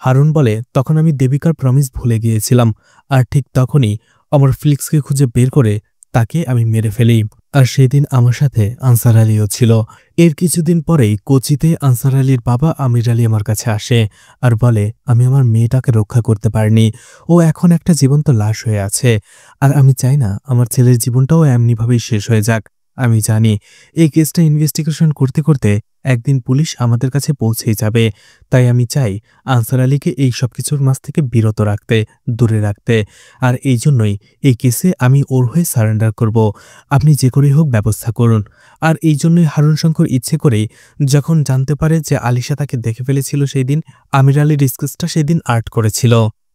হারুন বলে, তখন আমি দেবিকার প্রমিস ভুলে গিয়েছিলাম, আর ঠিক তখনই অমর ফ্লিক্সকে খুঁজে বের করে তাকে আমি মেরে ফেলি। আর সেদিন আমার সাথে আনসার আলীও ছিল। এর কিছুদিন পরেই কোচিতে আনসার আলীর বাবা আমির আলী আমার কাছে আসে আর বলে, আমি আমার মেয়েটাকে রক্ষা করতে পারিনি, ও এখন একটা জীবন্ত লাশ হয়ে আছে, আর আমি চাই না আমার ছেলের জীবনটাও এমনিভাবেই শেষ হয়ে যাক। আমি জানি এই কেসটা ইনভেস্টিগেশন করতে করতে একদিন পুলিশ আমাদের কাছে পৌঁছেই যাবে, তাই আমি চাই আনসার আলীকে এই সব কিছুর মাঝ থেকে বিরত রাখতে, দূরে রাখতে। আর এই জন্যই এই কেসে আমি ওর হয়ে সারেন্ডার করব, আপনি যে করেই হোক ব্যবস্থা করুন। আর এই জন্যই হারুন শঙ্কর ইচ্ছে করেই যখন জানতে পারে যে আলিশা তাকে দেখে ফেলেছিল সেই দিন, আমির আলীর ডিসকাসটা সেদিন আর্ট করেছিল।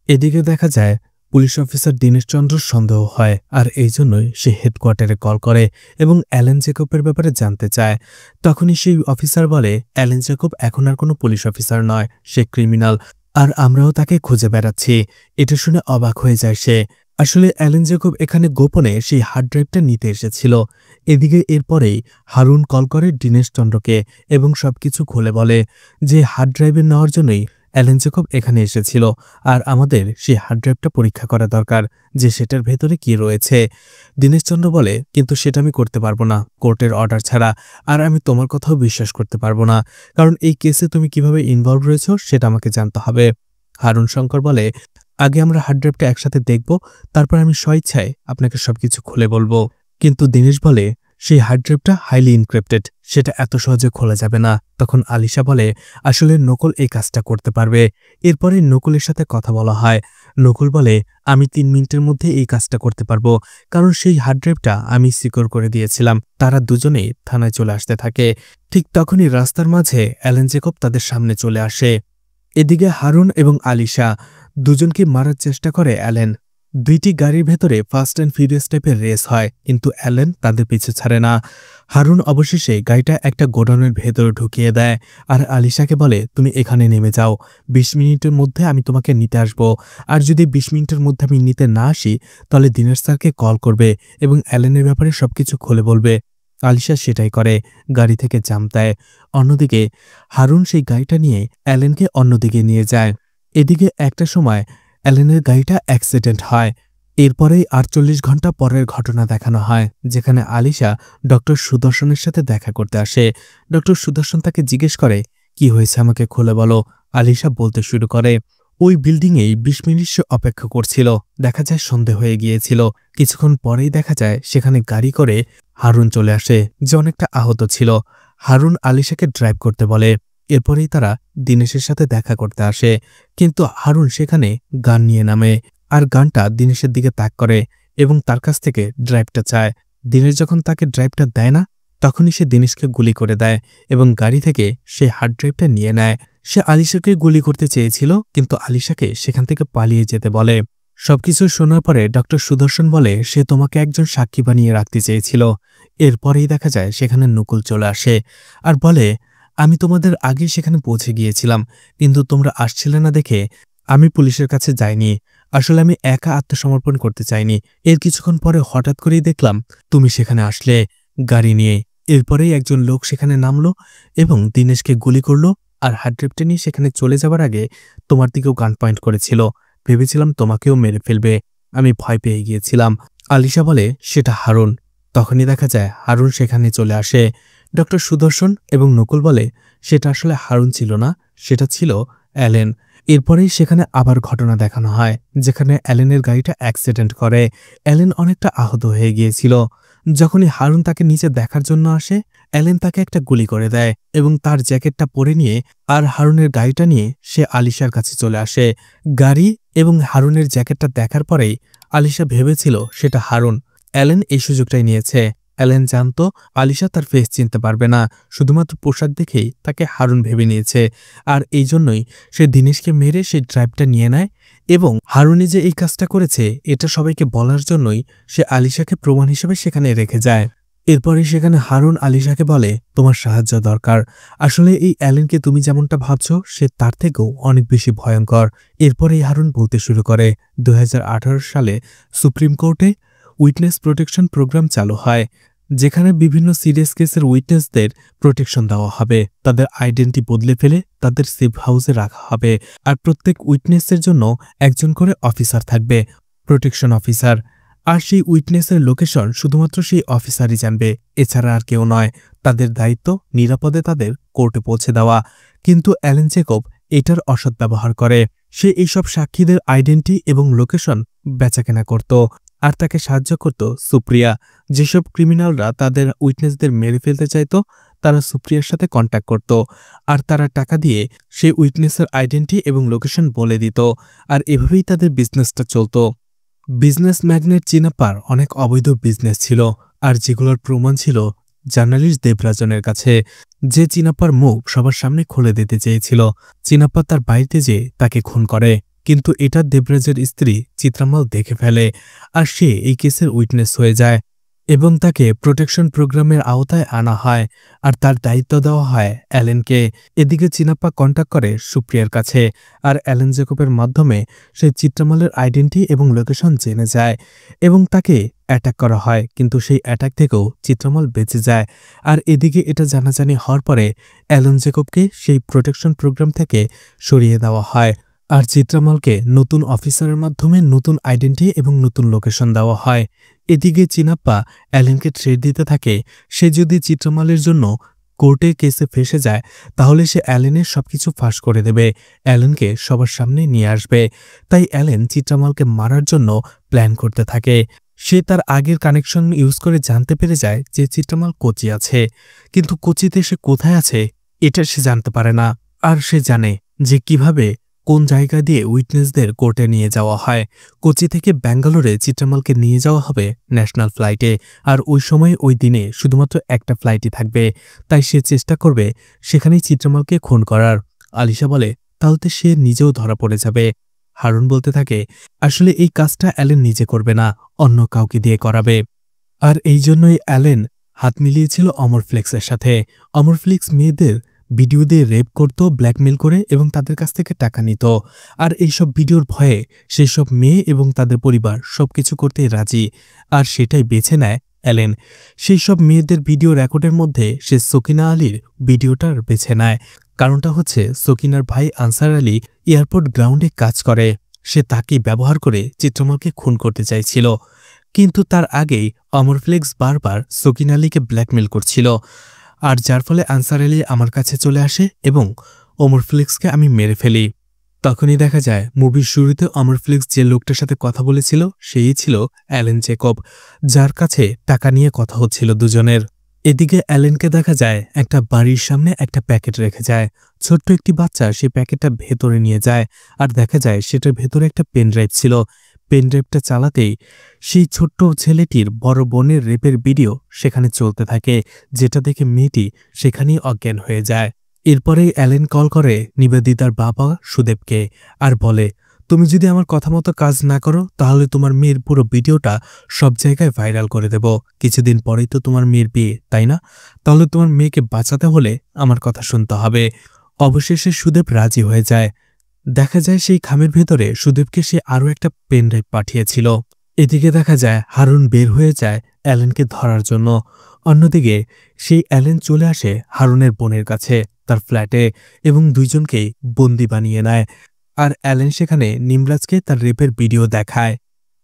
এদিকে দেখা যায় পুলিশ অফিসার দীনেশ চন্দ্রর সন্দেহ হয়, আর এই জন্যই সে হেডকোয়ার্টারে কল করে এবং অ্যালেন জেকবের ব্যাপারে জানতে চায়। তখনই সেই অফিসার বলে, অ্যালেন জেকব এখন আর কোনো পুলিশ অফিসার নয়, সে ক্রিমিনাল, আর আমরাও তাকে খুঁজে বেড়াচ্ছি। এটা শুনে অবাক হয়ে যায় সে। আসলে অ্যালেন জেকব এখানে গোপনে সেই হার্ড ড্রাইভটা নিতে এসেছিল। এদিকে এরপরেই হারুন কল করে দীনেশ চন্দ্রকে এবং সবকিছু খুলে বলে যে হার্ড ড্রাইভে নেওয়ার জন্যই অ্যালেন জেকব এখানে এসেছিল, আর আমাদের সেই হার্ড ড্রাইভটা পরীক্ষা করা দরকার যে সেটার ভেতরে কি রয়েছে। দীনেশচন্দ্র বলে, কিন্তু সেটা আমি করতে পারবো না কোর্টের অর্ডার ছাড়া, আর আমি তোমার কথাও বিশ্বাস করতে পারবো না, কারণ এই কেসে তুমি কিভাবে ইনভলভ রয়েছো সেটা আমাকে জানতে হবে। হারুন শঙ্কর বলে, আগে আমরা হার্ড ড্রাইভটা একসাথে দেখব, তারপর আমি স্বইচ্ছায় আপনাকে সবকিছু খুলে বলবো। কিন্তু দীনেশ বলে, সেই হার্ড ড্রাইভটা হাইলি ইনক্রিপ্টেড, সেটা এত সহজে খোলা যাবে না। তখন আলিশা বলে, আসলে নকুল এই কাজটা করতে পারবে। এরপরে নকুলের সাথে কথা বলা হয়। নকুল বলে, আমি 3 মিনিটের মধ্যে এই কাজটা করতে পারবো, কারণ সেই হার্ড ড্রাইভটা আমি সিকিউর করে দিয়েছিলাম। তারা দুজনেই থানায় চলে আসতে থাকে। ঠিক তখনই রাস্তার মাঝে অ্যালেন জেকব তাদের সামনে চলে আসে। এদিকে হারুন এবং আলিশা দুজনকে মারার চেষ্টা করে অ্যালেন। 2টি গাড়ির ভেতরে ফাস্ট অ্যান্ড ফিউরিয়াস টাইপের রেস হয়, কিন্তু অ্যালেন তাদের পিছু ছাড়ে না। হারুন অবশেষে গাড়িটা একটা গোডাউনের ভেতরে ঢুকিয়ে দেয় আর আলিশাকে বলে, তুমি এখানে নেমে যাও, 20 মিনিটের মধ্যে আমি তোমাকে নিতে আসব, আর যদি 20 মিনিটের মধ্যে আমি নিতে না আসি তাহলে দীনেশ স্যারকে কল করবে এবং অ্যালেনের ব্যাপারে সবকিছু খুলে বলবে। আলিশা সেটাই করে, গাড়ি থেকে জাম্প দেয়। অন্যদিকে হারুন সেই গাড়িটা নিয়ে অ্যালেনকে অন্যদিকে নিয়ে যায়। এদিকে একটা সময় অ্যালেনের গাড়িটা অ্যাক্সিডেন্ট হয়। এরপরেই 48 ঘন্টা পরের ঘটনা দেখানো হয়, যেখানে আলিশা ডক্টর সুদর্শনের সাথে দেখা করতে আসে। ডক্টর সুদর্শন তাকে জিজ্ঞেস করে, কি হয়েছে আমাকে খুলে বলো। আলিশা বলতে শুরু করে, ওই বিল্ডিংয়েই 20 মিনিট সে অপেক্ষা করছিল, দেখা যায় সন্ধে হয়ে গিয়েছিল। কিছুক্ষণ পরেই দেখা যায় সেখানে গাড়ি করে হারুন চলে আসে, যে অনেকটা আহত ছিল। হারুন আলিশাকে ড্রাইভ করতে বলে। এরপরেই তারা দীনেশের সাথে দেখা করতে আসে, কিন্তু হারুন সেখানে গান নিয়ে নামে আর গানটা দীনেশের দিকে তাক করে এবং তার কাছ থেকে ড্রাইভটা চায়। দীনেশ যখন তাকে ড্রাইভটা দেয় না, তখনই সে দীনেশকে গুলি করে দেয় এবং গাড়ি থেকে সে হার্ড ড্রাইভটা নিয়ে নেয়। সে আলিশাকে গুলি করতে চেয়েছিল, কিন্তু আলিশাকে সেখান থেকে পালিয়ে যেতে বলে। সবকিছু শোনার পরে ডক্টর সুদর্শন বলে সে তোমাকে একজন সাক্ষী বানিয়ে রাখতে চেয়েছিল। এরপরেই দেখা যায় সেখানে নকুল চলে আসে আর বলে, আমি তোমাদের আগে সেখানে পৌঁছে গিয়েছিলাম, কিন্তু তোমরা আসছিলে না দেখে আমি পুলিশের কাছে যাইনি। আসলে আমি একা আত্মসমর্পণ করতে চাইনি। এর কিছুক্ষণ পরে হঠাৎ করেই দেখলাম তুমি সেখানে আসলে গাড়ি নিয়ে। এরপরেই একজন লোক সেখানে নামলো এবং দিনেশকে গুলি করলো আর হার্ডড্রাইভটা নিয়ে সেখানে চলে যাবার আগে তোমার দিকেও গান পয়েন্ট করেছিল। ভেবেছিলাম তোমাকেও মেরে ফেলবে। আমি ভয় পেয়ে গিয়েছিলাম। আলিশা বলে সেটা হারুন। তখনই দেখা যায় হারুন সেখানে চলে আসে। ডক্টর সুদর্শন এবং নকুল বলে সেটা আসলে হারুন ছিল না, সেটা ছিল অ্যালেন। এরপরেই সেখানে আবার ঘটনা দেখানো হয় যেখানে অ্যালেনের গাড়িটা অ্যাক্সিডেন্ট করে। অ্যালেন অনেকটা আহত হয়ে গিয়েছিল। যখনই হারুন তাকে নিচে দেখার জন্য আসে, অ্যালেন তাকে একটা গুলি করে দেয় এবং তার জ্যাকেটটা পরে নিয়ে আর হারুনের গাড়িটা নিয়ে সে আলিশার কাছে চলে আসে। গাড়ি এবং হারুনের জ্যাকেটটা দেখার পরেই আলিশা ভেবেছিল সেটা হারুন। অ্যালেন এই সুযোগটাই নিয়েছে। অ্যালেন জানত আলিশা তার ফেস চিনতে পারবে না, শুধুমাত্র পোশাক দেখেই তাকে হারুন ভেবে নিয়েছে। আর এই জন্যই সে দিনেশকে মেরে সেই ড্রাইভটা নিয়ে নেয় এবং হারুনি যে এই কাজটা করেছে এটা সবাইকে বলার জন্যই সে আলিশাকে প্রমাণ হিসেবে সেখানে রেখে যায়। এরপরে সেখানে হারুন আলিশাকে বলে তোমার সাহায্য দরকার। আসলে এই অ্যালেনকে তুমি যেমনটা ভাবছো সে তার থেকেও অনেক বেশি ভয়ঙ্কর। এরপরেই হারুন বলতে শুরু করে 2018 সালে সুপ্রিম কোর্টে উইটনেস প্রোটেকশন প্রোগ্রাম চালু হয়, যেখানে বিভিন্ন সিরিয়াস কেসের উইটনেসদের প্রোটেকশন দেওয়া হবে। তাদের আইডেন্টি বদলে ফেলে তাদের সেফ হাউসে রাখা হবে। আর প্রত্যেক উইটনেসের জন্য একজন করে অফিসার থাকবে, প্রোটেকশন অফিসার। আর সেই উইটনেসের লোকেশন শুধুমাত্র সেই অফিসারই জানবে, এছাড়া আর কেউ নয়। তাদের দায়িত্ব নিরাপদে তাদের কোর্টে পৌঁছে দেওয়া। কিন্তু অ্যালেন জেকব এটার অসৎ ব্যবহার করে। সে এইসব সাক্ষীদের আইডেন্টি এবং লোকেশন বেচাকেনা করত আর তাকে সাহায্য করত সুপ্রিয়া। যেসব ক্রিমিনালরা তাদের উইটনেসদের মেরে ফেলতে চাইত তারা সুপ্রিয়ার সাথে কন্ট্যাক্ট করত আর তারা টাকা দিয়ে সেই উইটনেসের আইডেন্টি এবং লোকেশন বলে দিত। আর এভাবেই তাদের বিজনেসটা চলত। বিজনেস ম্যাগনেট চিনাপ্পার অনেক অবৈধ বিজনেস ছিল, আর যেগুলোর প্রমাণ ছিল জার্নালিস্ট দেবরাজনের কাছে, যে চিনাপ্পার মুখ সবার সামনে খুলে দিতে চেয়েছিল। চিনাপ্পা তার বাড়িতে যেয়ে তাকে খুন করে, কিন্তু এটা দেবরাজের স্ত্রী চিত্রাম্মাল দেখে ফেলে আর সে এই কেসের উইটনেস হয়ে যায় এবং তাকে প্রোটেকশন প্রোগ্রামের আওতায় আনা হয় আর তার দায়িত্ব দেওয়া হয় অ্যালেনকে। এদিকে চিনাপ্পা কন্ট্যাক্ট করে সুপ্রিয়ার কাছে আর অ্যালেন জেকবের মাধ্যমে সে চিত্রাম্মালের আইডেন্টি এবং লোকেশন জেনে যায় এবং তাকে অ্যাটাক করা হয়, কিন্তু সেই অ্যাটাক থেকেও চিত্রাম্মাল বেঁচে যায়। আর এদিকে এটা জানাজানি হওয়ার পরে অ্যালেন জেকবকে সেই প্রোটেকশন প্রোগ্রাম থেকে সরিয়ে দেওয়া হয় আর চিত্রাম্মালকে নতুন অফিসারের মাধ্যমে নতুন আইডেন্টি এবং নতুন লোকেশন দেওয়া হয়। এদিকে চিনাপ্পা অ্যালেনকে থ্রেট দিতে থাকে সে যদি চিত্রাম্মালের জন্য কোর্টে কেসে ফেসে যায় তাহলে সে অ্যালেনের সবকিছু ফাঁস করে দেবে, অ্যালেনকে সবার সামনে নিয়ে আসবে। তাই অ্যালেন চিত্রাম্মালকে মারার জন্য প্ল্যান করতে থাকে। সে তার আগের কানেকশন ইউজ করে জানতে পেরে যায় যে চিত্রাম্মাল কোচি আছে, কিন্তু কোচিতে সে কোথায় আছে এটা সে জানতে পারে না। আর সে জানে যে কিভাবে কোন জায়গা দিয়ে উইটনেসদের কোর্টে নিয়ে যাওয়া হয়। কোচি থেকে ব্যাঙ্গালোরে চিত্রাম্মালকে নিয়ে যাওয়া হবে ন্যাশনাল ফ্লাইটে, আর ওই সময় ওই দিনে শুধুমাত্র একটা ফ্লাইটই থাকবে। তাই সে চেষ্টা করবে সেখানেই চিত্রাম্মালকে খুন করার। আলিশা বলে তাহলে সে নিজেও ধরা পড়ে যাবে। হারুন বলতে থাকে আসলে এই কাজটা অ্যালেন নিজে করবে না, অন্য কাউকে দিয়ে করাবে। আর এই জন্যই অ্যালেন হাত মিলিয়েছিল অমরফ্লেক্সের সাথে। অমরফ্লেক্স মেয়েদের ভিডিও দিয়ে রেপ করত, ব্ল্যাকমেল করে এবং তাদের কাছ থেকে টাকা নিত। আর এইসব ভিডিওর ভয়ে সেই সব মেয়ে এবং তাদের পরিবার সবকিছু করতে রাজি, আর সেটাই বেছে নেয় অ্যালেন। সেই সব মেয়েদের ভিডিও রেকর্ডের মধ্যে সে সকিনা আলীর ভিডিওটার বেছে নেয়। কারণটা হচ্ছে সকিনার ভাই আনসার আলী এয়ারপোর্ট গ্রাউন্ডে কাজ করে, সে তাকেই ব্যবহার করে চিত্রাম্মালকে খুন করতে চাইছিল। কিন্তু তার আগেই অমরফ্লেক্স বারবার সকিনা আলীকে ব্ল্যাকমেল করছিল, আর যার ফলে আনসার আলী আমার কাছে চলে আসে এবং অমরফ্লেক্সকে আমি মেরে ফেলি। তখনই দেখা যায় মুভির শুরুতে অমরফ্লেক্স যে লোকটার সাথে কথা বলেছিল সেই ছিল অ্যালেন জেকব, যার কাছে টাকা নিয়ে কথা হচ্ছিল দুজনের। এদিকে অ্যালেনকে দেখা যায় একটা বাড়ির সামনে একটা প্যাকেট রেখে যায়। ছোট্ট একটি বাচ্চা সেই প্যাকেটটা ভেতরে নিয়ে যায় আর দেখা যায় সেটার ভেতরে একটা পেনড্রাইভ ছিল। পেনড্রাইভটা চালাতেই সেই ছোট্ট ছেলেটির বড় বোনের রেপের ভিডিও সেখানে চলতে থাকে, যেটা দেখে মেয়েটি সেখানেই অজ্ঞান হয়ে যায়। এরপরেই অ্যালেন কল করে নিবেদিতার বাবা সুদেবকে আর বলে তুমি যদি আমার কথা মতো কাজ না করো তাহলে তোমার মেয়ের পুরো ভিডিওটা সব জায়গায় ভাইরাল করে দেব। কিছুদিন পরেই তো তোমার মেয়ের বিয়ে, তাই না? তাহলে তোমার মেয়েকে বাঁচাতে হলে আমার কথা শুনতে হবে। অবশেষে সুদেব রাজি হয়ে যায়। দেখা যায় সেই খামের ভেতরে সুদেবকে সে আরও একটা পেন ড্রাইভ পাঠিয়েছিল। এদিকে দেখা যায় হারুন বের হয়ে যায় অ্যালেনকে ধরার জন্য। অন্যদিকে সেই অ্যালেন চলে আসে হারুনের বোনের কাছে, তার ফ্ল্যাটে, এবং দুইজনকেই বন্দি বানিয়ে নেয়। আর অ্যালেন সেখানে নিমরাজকে তার রেপের ভিডিও দেখায়।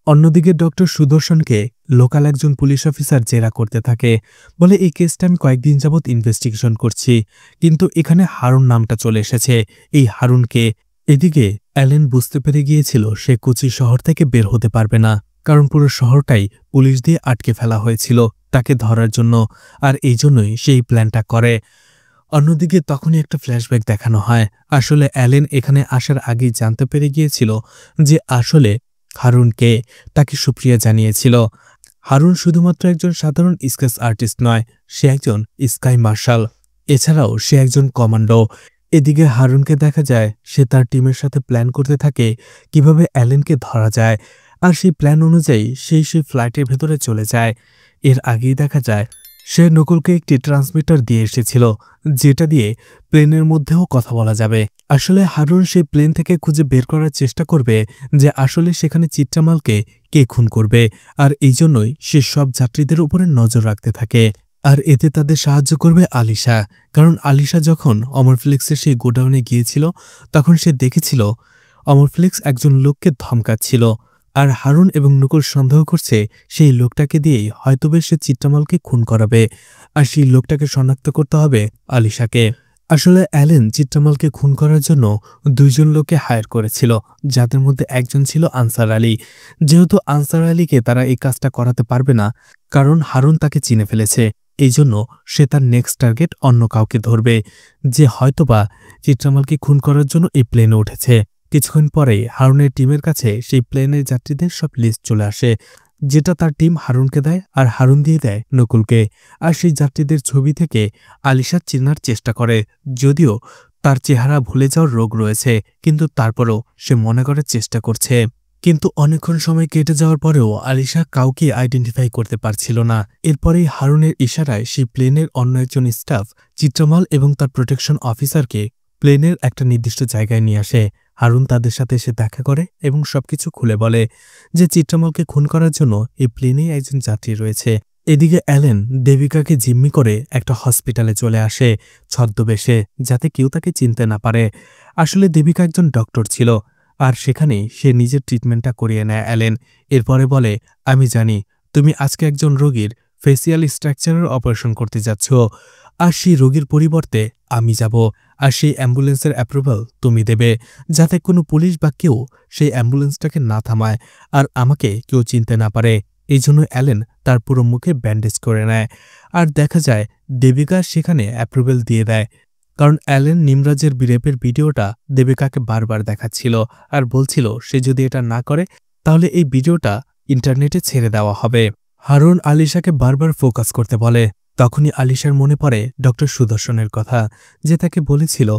অন্যদিকে ডক্টর সুদর্শনকে লোকাল একজন পুলিশ অফিসার জেরা করতে থাকে, বলে এই কেসটা আমি কয়েকদিন যাবৎ ইনভেস্টিগেশন করছি, কিন্তু এখানে হারুন নামটা চলে এসেছে। এই হারুনকে। এদিকে অ্যালেন বুঝতে পেরে গিয়েছিল সে কোচি শহর থেকে বের হতে পারবে না, কারণ পুরো শহরটাই পুলিশ দিয়ে আটকে ফেলা হয়েছিল তাকে ধরার জন্য, আর এই জন্যই সেই প্ল্যানটা করে। অন্যদিকে তখনই একটা ফ্ল্যাশব্যাক দেখানো হয়। আসলে অ্যালেন এখানে আসার আগেই জানতে পেরে গিয়েছিল যে আসলে হারুনকে, তাকে সুপ্রিয়া জানিয়েছিল। হারুন শুধুমাত্র একজন সাধারণ স্কেচ আর্টিস্ট নয়, সে একজন স্কাই মার্শাল, এছাড়াও সে একজন কমান্ডো। এদিকে হারুনকে দেখা যায় সে তার টিমের সাথে প্ল্যান করতে থাকে কিভাবে অ্যালেনকে ধরা যায়, আর সেই প্ল্যান অনুযায়ী সেই ফ্লাইটের ভেতরে চলে যায়। এর আগেই দেখা যায় সে নকুলকে একটি ট্রান্সমিটার দিয়ে এসেছিল, যেটা দিয়ে প্লেনের মধ্যেও কথা বলা যাবে। আসলে হারুন সেই প্লেন থেকে খুঁজে বের করার চেষ্টা করবে যে আসলে সেখানে চিত্রামালকে কে খুন করবে, আর এই জন্যই সে সব যাত্রীদের উপরে নজর রাখতে থাকে। আর এতে তাদের সাহায্য করবে আলিশা, কারণ আলিশা যখন অমরফ্লিক্সের সেই গোডাউনে গিয়েছিল তখন সে দেখেছিল অমরফ্লিক্স একজন লোককে ধমকাচ্ছিল, আর হারুন এবং নকুল সন্দেহ করছে সেই লোকটাকে দিয়েই হয়তোবে সে চিত্রামালকে খুন করাবে, আর সেই লোকটাকে শনাক্ত করতে হবে আলিশাকে। আসলে অ্যালেন চিত্রামালকে খুন করার জন্য দুইজন লোককে হায়ার করেছিল, যাদের মধ্যে একজন ছিল আনসার আলী। যেহেতু আনসার আলীকে তারা এই কাজটা করাতে পারবে না, কারণ হারুন তাকে চিনে ফেলেছে, এই জন্য সে তার নেক্সট টার্গেট অন্য কাউকে ধরবে, যে হয়তোবা চিত্রামালকে খুন করার জন্য এই প্লেনে উঠেছে। কিছুক্ষণ পরেই হারুনের টিমের কাছে সেই প্লেনের যাত্রীদের সব লিস্ট চলে আসে, যেটা তার টিম হারুনকে দেয়, আর হারুন দিয়ে দেয় নকুলকে। আর সেই যাত্রীদের ছবি থেকে আলিশা চেনার চেষ্টা করে, যদিও তার চেহারা ভুলে যাওয়ার রোগ রয়েছে, কিন্তু তারপরও সে মনে করার চেষ্টা করছে। কিন্তু অনেকক্ষণ সময় কেটে যাওয়ার পরেও আলিশা কাউকে আইডেন্টিফাই করতে পারছিল না। এরপরেই হারুনের ইশারায় সেই প্লেনের অন্য একজন স্টাফ চিত্রমাল এবং তার প্রোটেকশন অফিসারকে প্লেনের একটা নির্দিষ্ট জায়গায় নিয়ে আসে। হারুন তাদের সাথে এসে দেখা করে এবং সবকিছু খুলে বলে যে চিত্রামলকে খুন করার জন্য এই প্লেনে একজন যাত্রী রয়েছে। এদিকে অ্যালেন দেবিকাকে জিম্মি করে একটা হসপিটালে চলে আসে ছদ্মবেশে, যাতে কেউ তাকে চিনতে না পারে। আসলে দেবিকা একজন ডক্টর ছিল, আর সেখানেই সে নিজের ট্রিটমেন্টটা করিয়ে নেয় অ্যালেন। এরপরে বলে, আমি জানি তুমি আজকে একজন রোগীর ফেসিয়াল স্ট্রাকচারের অপারেশন করতে যাচ্ছ, আর সেই রোগীর পরিবর্তে আমি যাব, আর সেই অ্যাম্বুলেন্সের অ্যাপ্রুভাল তুমি দেবে, যাতে কোনো পুলিশ বা কেউ সেই অ্যাম্বুলেন্সটাকে না থামায় আর আমাকে কেউ চিনতে না পারে। এই জন্য অ্যালেন তার পুরো মুখে ব্যান্ডেজ করে নেয়, আর দেখা যায় দেবিকা সেখানে অ্যাপ্রুভাল দিয়ে দেয়, কারণ অ্যালেন নিমরাজের রেপের ভিডিওটা দেবিকাকে বারবার দেখাচ্ছিল আর বলছিল সে যদি এটা না করে তাহলে এই ভিডিওটা ইন্টারনেটে ছেড়ে দেওয়া হবে। হারুন আলিশাকে বারবার ফোকাস করতে বলে। তখনই আলিশার মনে পড়ে ডক্টর সুদর্শনের কথা, যে তাকে বলেছিল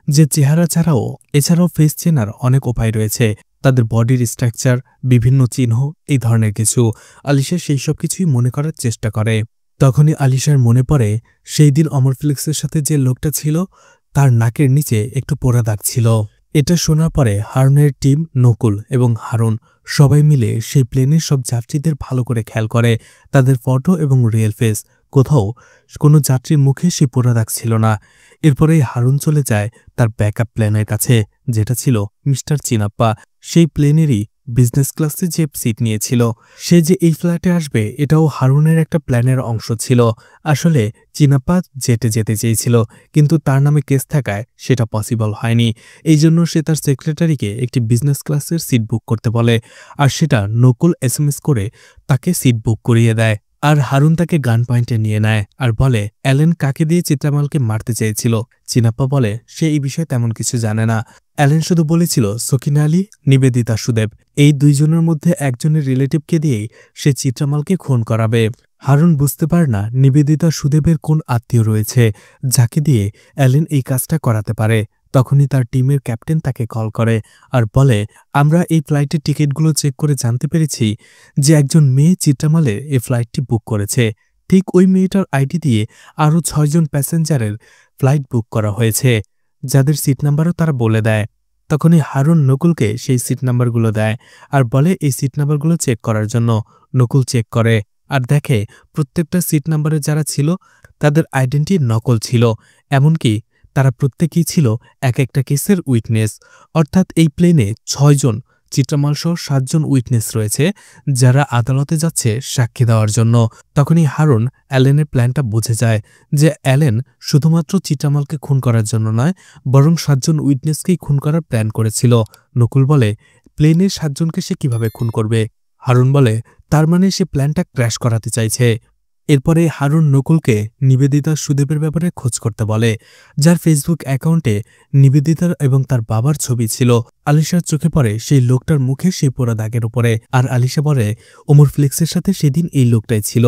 যে চেহারা ছাড়াও এছাড়াও ফেস চেনার অনেক উপায় রয়েছে, তাদের বডির স্ট্রাকচার, বিভিন্ন চিহ্ন, এই ধরনের কিছু। আলিশা সেই সব কিছুই মনে করার চেষ্টা করে। তখনই আলিশার মনে পড়ে সেই দিন অমরফ্লিক্সের সাথে যে লোকটা ছিল তার নাকের নিচে একটু পোড়া দাগ ছিল। এটা শোনার পরে হারুনের টিম নকুল এবং হারুন সবাই মিলে সেই প্লেনের সব যাত্রীদের ভালো করে খেয়াল করে, তাদের ফটো এবং রিয়েল ফেস। কোথাও কোনো যাত্রীর মুখে সেই পোড়া দাগ ছিল না। এরপরেই হারুন চলে যায় তার ব্যাকআপ প্ল্যানের কাছে, যেটা ছিল মিস্টার চিনাপ্পা। সেই প্লেনেরই বিজনেস ক্লাসে যে সিট নিয়েছিল, সে যে এই ফ্ল্যাটে আসবে এটাও হারুনের একটা প্ল্যানের অংশ ছিল। আসলে চিনাপ্পা জেটে যেতে চেয়েছিল, কিন্তু তার নামে কেস থাকায় সেটা পসিবল হয়নি। এই জন্য সে তার সেক্রেটারিকে একটি বিজনেস ক্লাসের সিট বুক করতে বলে, আর সেটা নকুল এসএমএস করে তাকে সিট বুক করিয়ে দেয়। আর হারুন তাকে গান পয়েন্টে নিয়ে নেয় আর বলে অ্যালেন কাকে দিয়ে চিত্রামালকে মারতে চেয়েছিল। চিনাপ্পা বলে সে এই বিষয়ে তেমন কিছু জানে না, অ্যালেন শুধু বলেছিল সকিনা আলী, নিবেদিতা সুদেব, এই দুইজনের মধ্যে একজনের রিলেটিভকে দিয়েই সে চিত্রামালকে খুন করাবে। হারুন বুঝতে পারে না নিবেদিতা সুদেবের কোন আত্মীয় রয়েছে যাকে দিয়ে অ্যালেন এই কাজটা করাতে পারে। তখনই তার টিমের ক্যাপ্টেন তাকে কল করে আর বলে, আমরা এই ফ্লাইটের টিকিটগুলো চেক করে জানতে পেরেছি যে একজন মেয়ে চিত্রামালে এই ফ্লাইটটি বুক করেছে। ঠিক ওই মেয়েটার আইডি দিয়ে আরও 6 জন প্যাসেঞ্জারের ফ্লাইট বুক করা হয়েছে, যাদের সিট নাম্বারও তারা বলে দেয়। তখনই হারুন নকুলকে সেই সিট নাম্বারগুলো দেয় আর বলে এই সিট নাম্বারগুলো চেক করার জন্য। নকুল চেক করে আর দেখে প্রত্যেকটা সিট নাম্বারে যারা ছিল তাদের আইডেন্টি নকল ছিল, এমনকি তারা প্রত্যেকেই ছিল এক একটা কেসের উইটনেস। অর্থাৎ এই প্লেনে 6 জন চিত্রামাল সহ 7 জন উইটনেস রয়েছে যারা আদালতে যাচ্ছে সাক্ষী দেওয়ার জন্য। তখনই হারুন অ্যালেনের প্ল্যানটা বুঝে যায় যে অ্যালেন শুধুমাত্র চিত্রামালকে খুন করার জন্য নয়, বরং 7 জন উইটনেসকেই খুন করার প্ল্যান করেছিল। নকুল বলে, প্লেনের 7 জনকে সে কিভাবে খুন করবে? হারুন বলে, তার মানে সে প্ল্যানটা ক্র্যাশ করাতে চাইছে। এরপরে হারুন নকুলকে নিবেদিতা সুদেবের ব্যাপারে খোঁজ করতে বলে, যার ফেসবুক অ্যাকাউন্টে নিবেদিতার এবং তার বাবার ছবি ছিল। আলিশার চোখে পড়ে সেই লোকটার মুখে সেই পোড়া দাগের উপরে, আর আলিশা বলে ওমর ফ্লেক্সের সাথে সেদিন এই লোকটাই ছিল।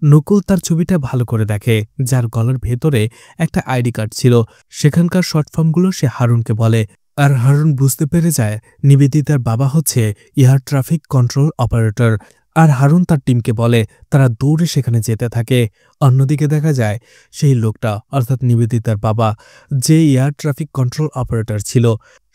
নকুল তার ছবিটা ভালো করে দেখে, যার গলার ভেতরে একটা আইডি কার্ড ছিল। সেখানকার শর্ট ফর্মগুলো সে হারুনকে বলে, আর হারুন বুঝতে পেরে যায় নিবেদিতার বাবা হচ্ছে এয়ার ট্রাফিক কন্ট্রোল অপারেটর। আর হারুন তার টিমকে বলে, তারা দৌড়ে সেখানে যেতে থাকে। অন্যদিকে দেখা যায় সেই লোকটা অর্থাৎ নিবেদিতার বাবা, যে এয়ার ট্রাফিক কন্ট্রোল অপারেটর ছিল,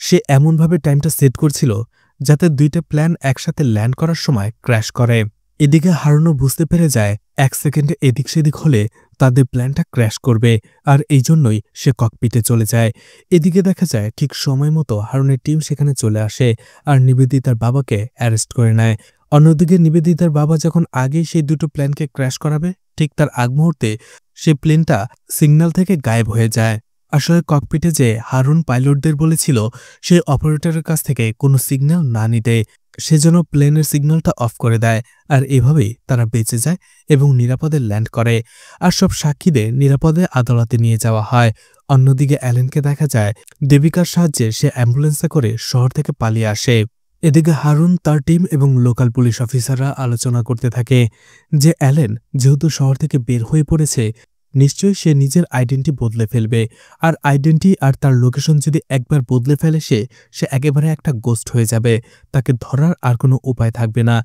সে এমনভাবে টাইমটা সেট করছিল যাতে 2টা প্ল্যান একসাথে ল্যান্ড করার সময় ক্র্যাশ করে। এদিকে হারুনও বুঝতে পেরে যায় 1 সেকেন্ডে এদিক সেদিক হলে তাদের প্ল্যানটা ক্র্যাশ করবে, আর এই জন্যই সে ককপিটে চলে যায়। এদিকে দেখা যায় ঠিক সময় মতো হারুনের টিম সেখানে চলে আসে আর নিবেদিতার বাবাকে অ্যারেস্ট করে নেয়। অন্যদিকে নিবেদিতার বাবা যখন আগেই সেই 2টো প্ল্যানকে ক্র্যাশ করাবে, ঠিক তার আগ মুহূর্তে সেই প্লেনটা সিগন্যাল থেকে গায়েব হয়ে যায়। আসলে ককপিটে যে হারুন পাইলটদের বলেছিল সেই অপারেটরের কাছ থেকে কোনো সিগন্যাল না নিতে, সেজন্য প্লেনের সিগন্যালটা অফ করে দেয়। আর এভাবেই তারা বেঁচে যায় এবং নিরাপদে ল্যান্ড করে। আর সব সাক্ষীদের নিরাপদে আদালতে নিয়ে যাওয়া হয়। অন্যদিকে অ্যালেনকে দেখা যায় দেবিকার সাহায্যে সে অ্যাম্বুলেন্সে করে শহর থেকে পালিয়ে আসে। এদিকে হারুন, তার টিম এবং লোকাল পুলিশ অফিসাররা আলোচনা করতে থাকে যে অ্যালেন যেহেতু শহর থেকে বের হয়ে পড়েছে, নিশ্চয়ই সে নিজের আইডেন্টি বদলে ফেলবে। আর আইডেন্টি আর তার লোকেশন যদি একবার বদলে ফেলে সে একেবারে একটা গোস্ট হয়ে যাবে, তাকে ধরার আর কোনো উপায় থাকবে না।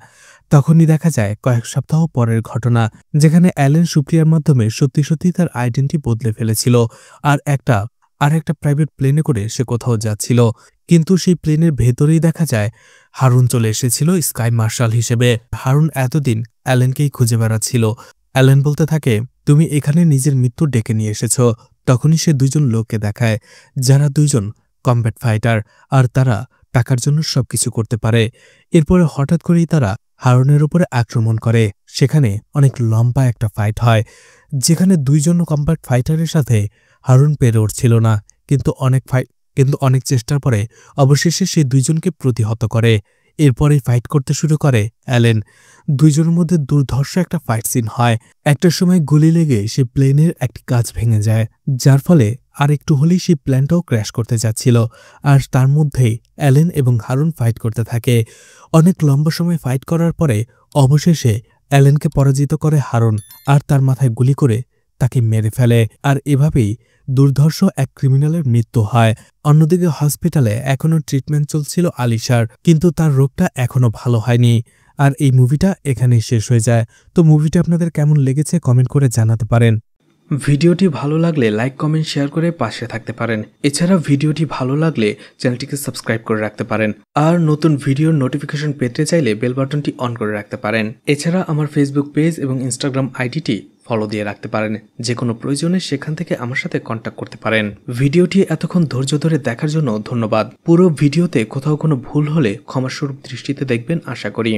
তখনই দেখা যায় কয়েক সপ্তাহ পরের ঘটনা, যেখানে অ্যালেন সুপ্রিয়ার মাধ্যমে সত্যি সত্যি তার আইডেন্টি বদলে ফেলেছিল আর একটা প্রাইভেট প্লেনে করে সে কোথাও যাচ্ছিল। কিন্তু সেই প্লেনের ভেতরেই দেখা যায় হারুন চলে এসেছিল স্কাই মার্শাল হিসেবে। হারুন এতদিন অ্যালেনকেই খুঁজে বেড়াচ্ছিল। অ্যালেন বলতে থাকে, তুমি এখানে নিজের মৃত্যু ডেকে নিয়ে এসেছ। তখনই সে 2 জন লোককে দেখায়, যারা 2 জন কমব্যাট ফাইটার, আর তারা টাকার জন্য সবকিছু করতে পারে। এরপরে হঠাৎ করেই তারা হারুনের উপরে আক্রমণ করে। সেখানে অনেক লম্বা একটা ফাইট হয়, যেখানে 2 জন কমব্যাট ফাইটারের সাথে হারুন পেরে উঠছিল না, কিন্তু অনেক চেষ্টার পরে অবশেষে সেই 2 জনকে প্রতিহত করে। এরপরেই ফাইট করতে শুরু করে অ্যালেন। 2 জনের মধ্যে দুর্ধর্ষ একটা ফাইট সিন হয়। একটা সময় গুলি লেগে সেই প্লেনের একটি কাঁচ ভেঙে যায়, যার ফলে আর একটু হলেই সেই প্ল্যানটাও ক্র্যাশ করতে যাচ্ছিল। আর তার মধ্যেই অ্যালেন এবং হারুন ফাইট করতে থাকে। অনেক লম্বা সময় ফাইট করার পরে অবশেষে অ্যালেনকে পরাজিত করে হারুন, আর তার মাথায় গুলি করে তাকে মেরে ফেলে। আর এভাবেই দুর্ধর্ষ এক ক্রিমিনালের মৃত্যু হয়। অন্যদিকে হসপিটালে এখনও ট্রিটমেন্ট চলছিল আলিশার, কিন্তু তার রোগটা এখনও ভালো হয়নি। আর এই মুভিটা এখানেই শেষ হয়ে যায়। তো মুভিটা আপনাদের কেমন লেগেছে কমেন্ট করে জানাতে পারেন। ভিডিওটি ভালো লাগলে লাইক, কমেন্ট, শেয়ার করে পাশে থাকতে পারেন। এছাড়া ভিডিওটি ভালো লাগলে চ্যানেলটিকে সাবস্ক্রাইব করে রাখতে পারেন। আর নতুন ভিডিওর নোটিফিকেশন পেতে চাইলে বেল বাটনটি অন করে রাখতে পারেন। এছাড়া আমার ফেসবুক পেজ এবং ইনস্টাগ্রাম আইডিটি ফলো দিয়ে রাখতে পারেন। যে কোনো প্রয়োজনে সেখান থেকে আমার সাথে কন্ট্যাক্ট করতে পারেন। ভিডিওটি এতক্ষণ ধৈর্য ধরে দেখার জন্য ধন্যবাদ। পুরো ভিডিওতে কোথাও কোনো ভুল হলে ক্ষমাস্বরূপ দৃষ্টিতে দেখবেন আশা করি।